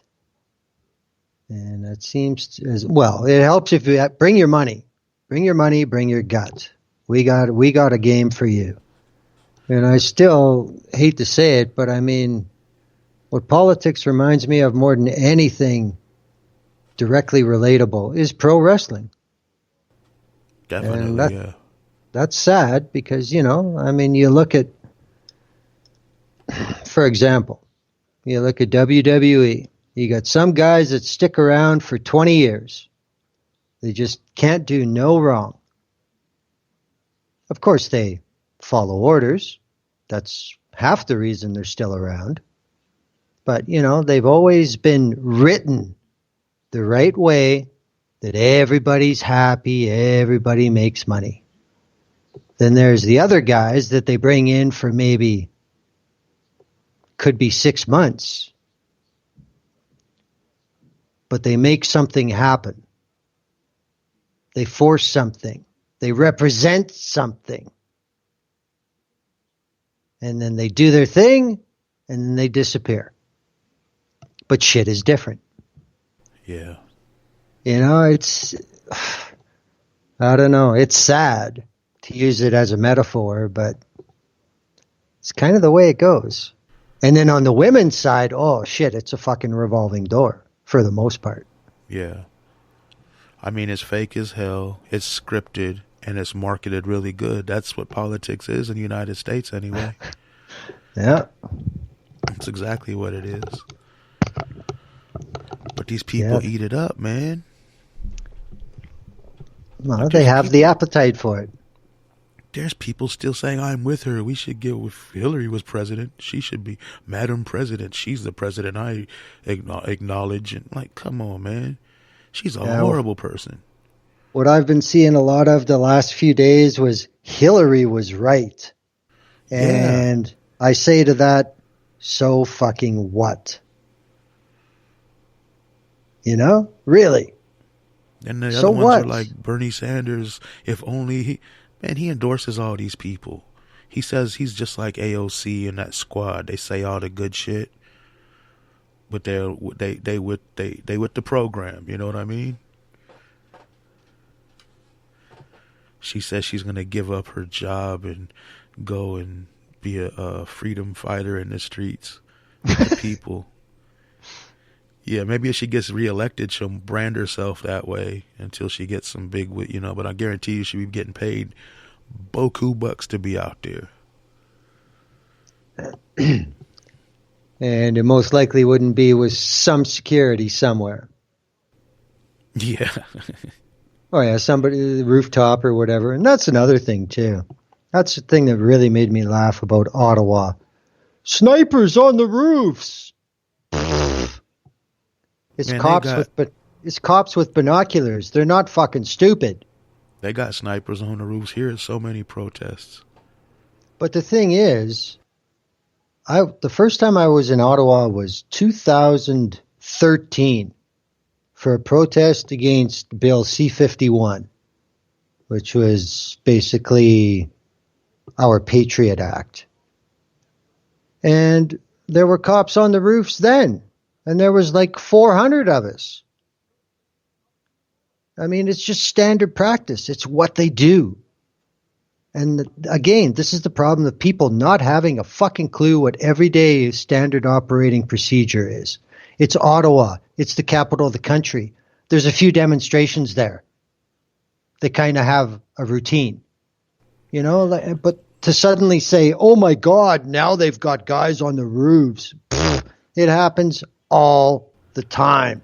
And that seems as well, it helps if you bring your money. Bring your money, bring your gut. We got a game for you. And I still hate to say it, but I mean, what politics reminds me of more than anything directly relatable is pro wrestling. Definitely, yeah. That's sad because, I mean, you look at, for example, you look at WWE. You got some guys that stick around for 20 years. They just can't do no wrong. Of course, they follow orders. That's half the reason they're still around. But, they've always been written the right way, that everybody's happy, everybody makes money. Then there's the other guys that they bring in for maybe, could be 6 months, but they make something happen. They force something. They represent something. And then they do their thing, and then they disappear. But shit is different. Yeah. It's, I don't know, it's sad to use it as a metaphor, but it's kind of the way it goes. And then on the women's side, oh shit, it's a fucking revolving door for the most part. Yeah. I mean, it's fake as hell, it's scripted, and it's marketed really good. That's what politics is in the United States anyway. Yeah. That's exactly what it is. But these people eat it up, man. Well, they have the appetite for it. There's people still saying, I'm with her. We should get, if Hillary was president, she should be Madam President. She's the president I acknowledge. And like, come on, man. She's a horrible person. What I've been seeing a lot of the last few days was Hillary was right. And I say to that, so fucking what? Really? And the other ones are like Bernie Sanders. If only he endorses all these people. He says he's just like AOC and that squad. They say all the good shit, but they with the program. You know what I mean? She says she's gonna give up her job and go and be a freedom fighter in the streets with the people. Yeah, maybe if she gets reelected, she'll brand herself that way until she gets some big, but I guarantee you she'll be getting paid boku bucks to be out there. And it most likely wouldn't be with some security somewhere. Yeah. Oh, yeah, somebody, the rooftop or whatever. And that's another thing, too. That's the thing that really made me laugh about Ottawa. Snipers on the roofs! It's cops with binoculars. They're not fucking stupid. They got snipers on the roofs here at so many protests. But the thing is, the first time I was in Ottawa was 2013 for a protest against Bill C-51, which was basically our Patriot Act. And there were cops on the roofs then. And there was like 400 of us. I mean, it's just standard practice. It's what they do. And again, this is the problem of people not having a fucking clue what everyday standard operating procedure is. It's Ottawa. It's the capital of the country. There's a few demonstrations there. They kind of have a routine, but to suddenly say, oh my God, now they've got guys on the roofs. Pfft, it happens all the time.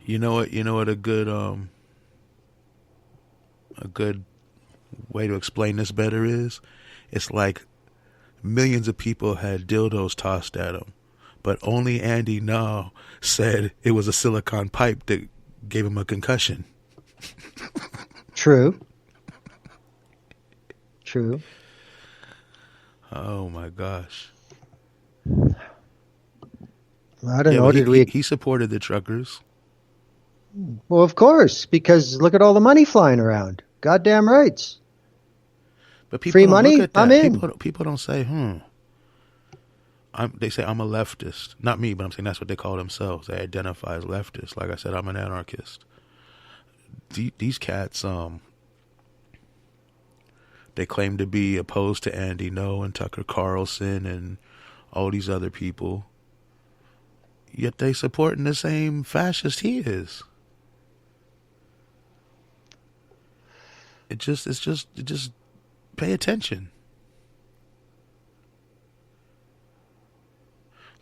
You know what a good way to explain this better is? It's like millions of people had dildos tossed at them, but only Andy Ngo said it was a silicone pipe that gave him a concussion. True. Oh my gosh. I don't know. He supported the truckers. Well, of course, because look at all the money flying around. Goddamn rights. But people free don't money, look at that. I'm in. People don't say, they say I'm a leftist. Not me, but I'm saying that's what they call themselves. They identify as leftists. Like I said, I'm an anarchist. These cats, they claim to be opposed to Andy Ngo and Tucker Carlson and all these other people. Yet they supporting the same fascist he is. It just pay attention.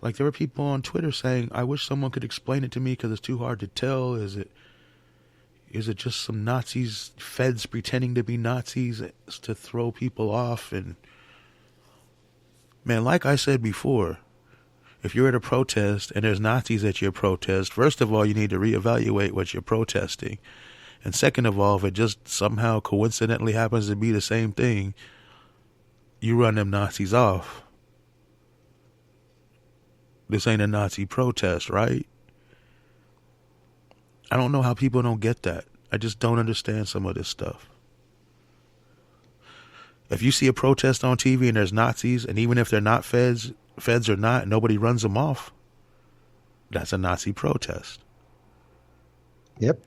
Like there were people on Twitter saying, I wish someone could explain it to me because it's too hard to tell. Is it just some Nazis, feds pretending to be Nazis to throw people off? And man, like I said before, if you're at a protest and there's Nazis at your protest, first of all, you need to reevaluate what you're protesting. And second of all, if it just somehow coincidentally happens to be the same thing, you run them Nazis off. This ain't a Nazi protest, right? I don't know how people don't get that. I just don't understand some of this stuff. If you see a protest on TV and there's Nazis, and even if they're not feds or not, nobody runs them off, that's a Nazi protest. Yep.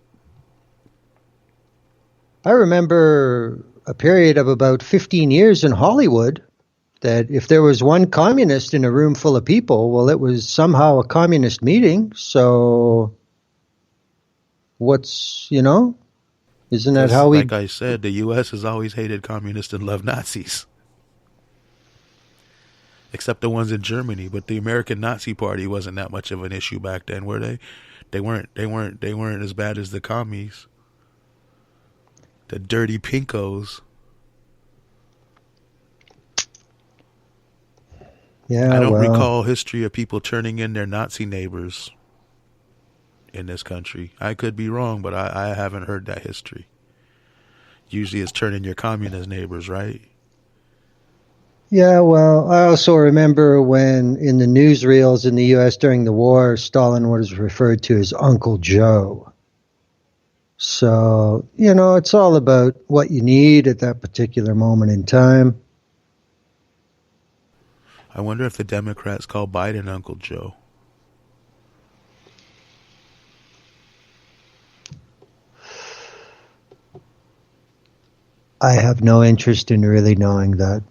I remember a period of about 15 years in Hollywood that if there was one communist in a room full of people, well, it was somehow a communist meeting. So isn't that how we... Like I said, the U.S. has always hated communists and loved Nazis. Except the ones in Germany. But the American Nazi Party wasn't that much of an issue back then, were they? They weren't as bad as the commies. The dirty pinkos. Yeah, I don't recall history of people turning in their Nazi neighbors in this country. I could be wrong, but I haven't heard that history. Usually it's turning your communist neighbors, right? Yeah, well, I also remember when in the newsreels in the U.S. during the war, Stalin was referred to as Uncle Joe. So, it's all about what you need at that particular moment in time. I wonder if the Democrats call Biden Uncle Joe. I have no interest in really knowing that.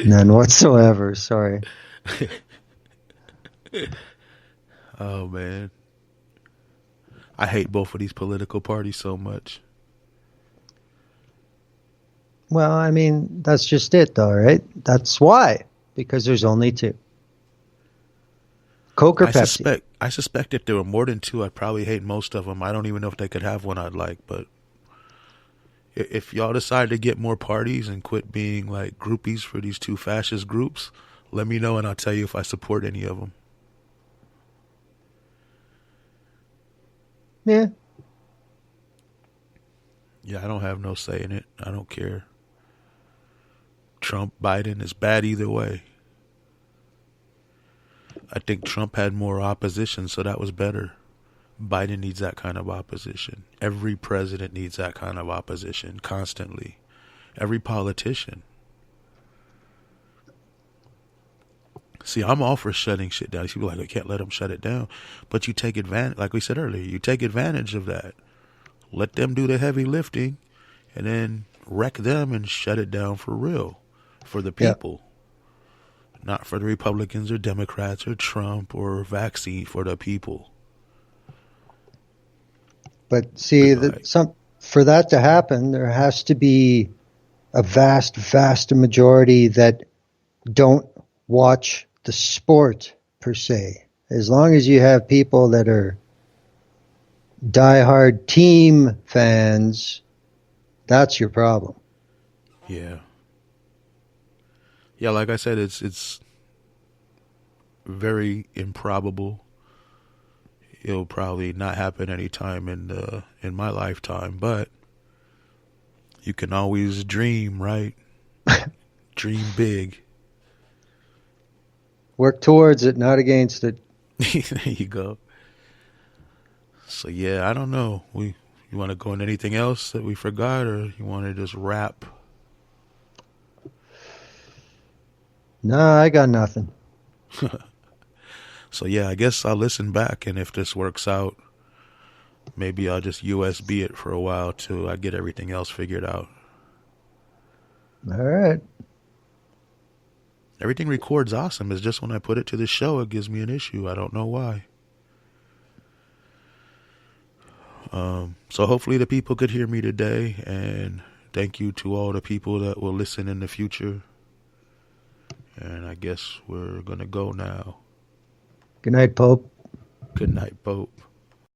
None whatsoever, sorry. Oh, man. I hate both of these political parties so much. Well, I mean, that's just it, though, right? That's why. Because there's only two. Coke or Pepsi. I suspect if there were more than two, I'd probably hate most of them. I don't even know if they could have one I'd like. But if y'all decide to get more parties and quit being like groupies for these two fascist groups, let me know and I'll tell you if I support any of them. Yeah. Yeah, I don't have no say in it. I don't care. Trump, Biden is bad either way. I think Trump had more opposition, so that was better. Biden needs that kind of opposition. Every president needs that kind of opposition constantly. Every politician. See, I'm all for shutting shit down. People are like, I can't let them shut it down. But you take advantage, like we said earlier, you take advantage of that. Let them do the heavy lifting and then wreck them and shut it down for real, for the Yeah. people. Not for the Republicans or Democrats or Trump or vaccine, for the people. But see, Right. for that to happen, there has to be a vast majority that don't watch the sport per se. As long as you have people that are diehard team fans, that's your problem. Yeah. Yeah, like I said, it's very improbable. It'll probably not happen anytime in my lifetime, but you can always dream, right? Dream big. Work towards it, not against it. There you go. So yeah, I don't know. You want to go into anything else that we forgot, or you want to just wrap? No, I got nothing. So yeah, I guess I'll listen back, and if this works out, maybe I'll just USB it for a while till I get everything else figured out. All right. Everything records awesome. It's just when I put it to the show, it gives me an issue. I don't know why. So hopefully the people could hear me today, and thank you to all the people that will listen in the future. And I guess we're going to go now. Good night, Pope. Good night, Pope.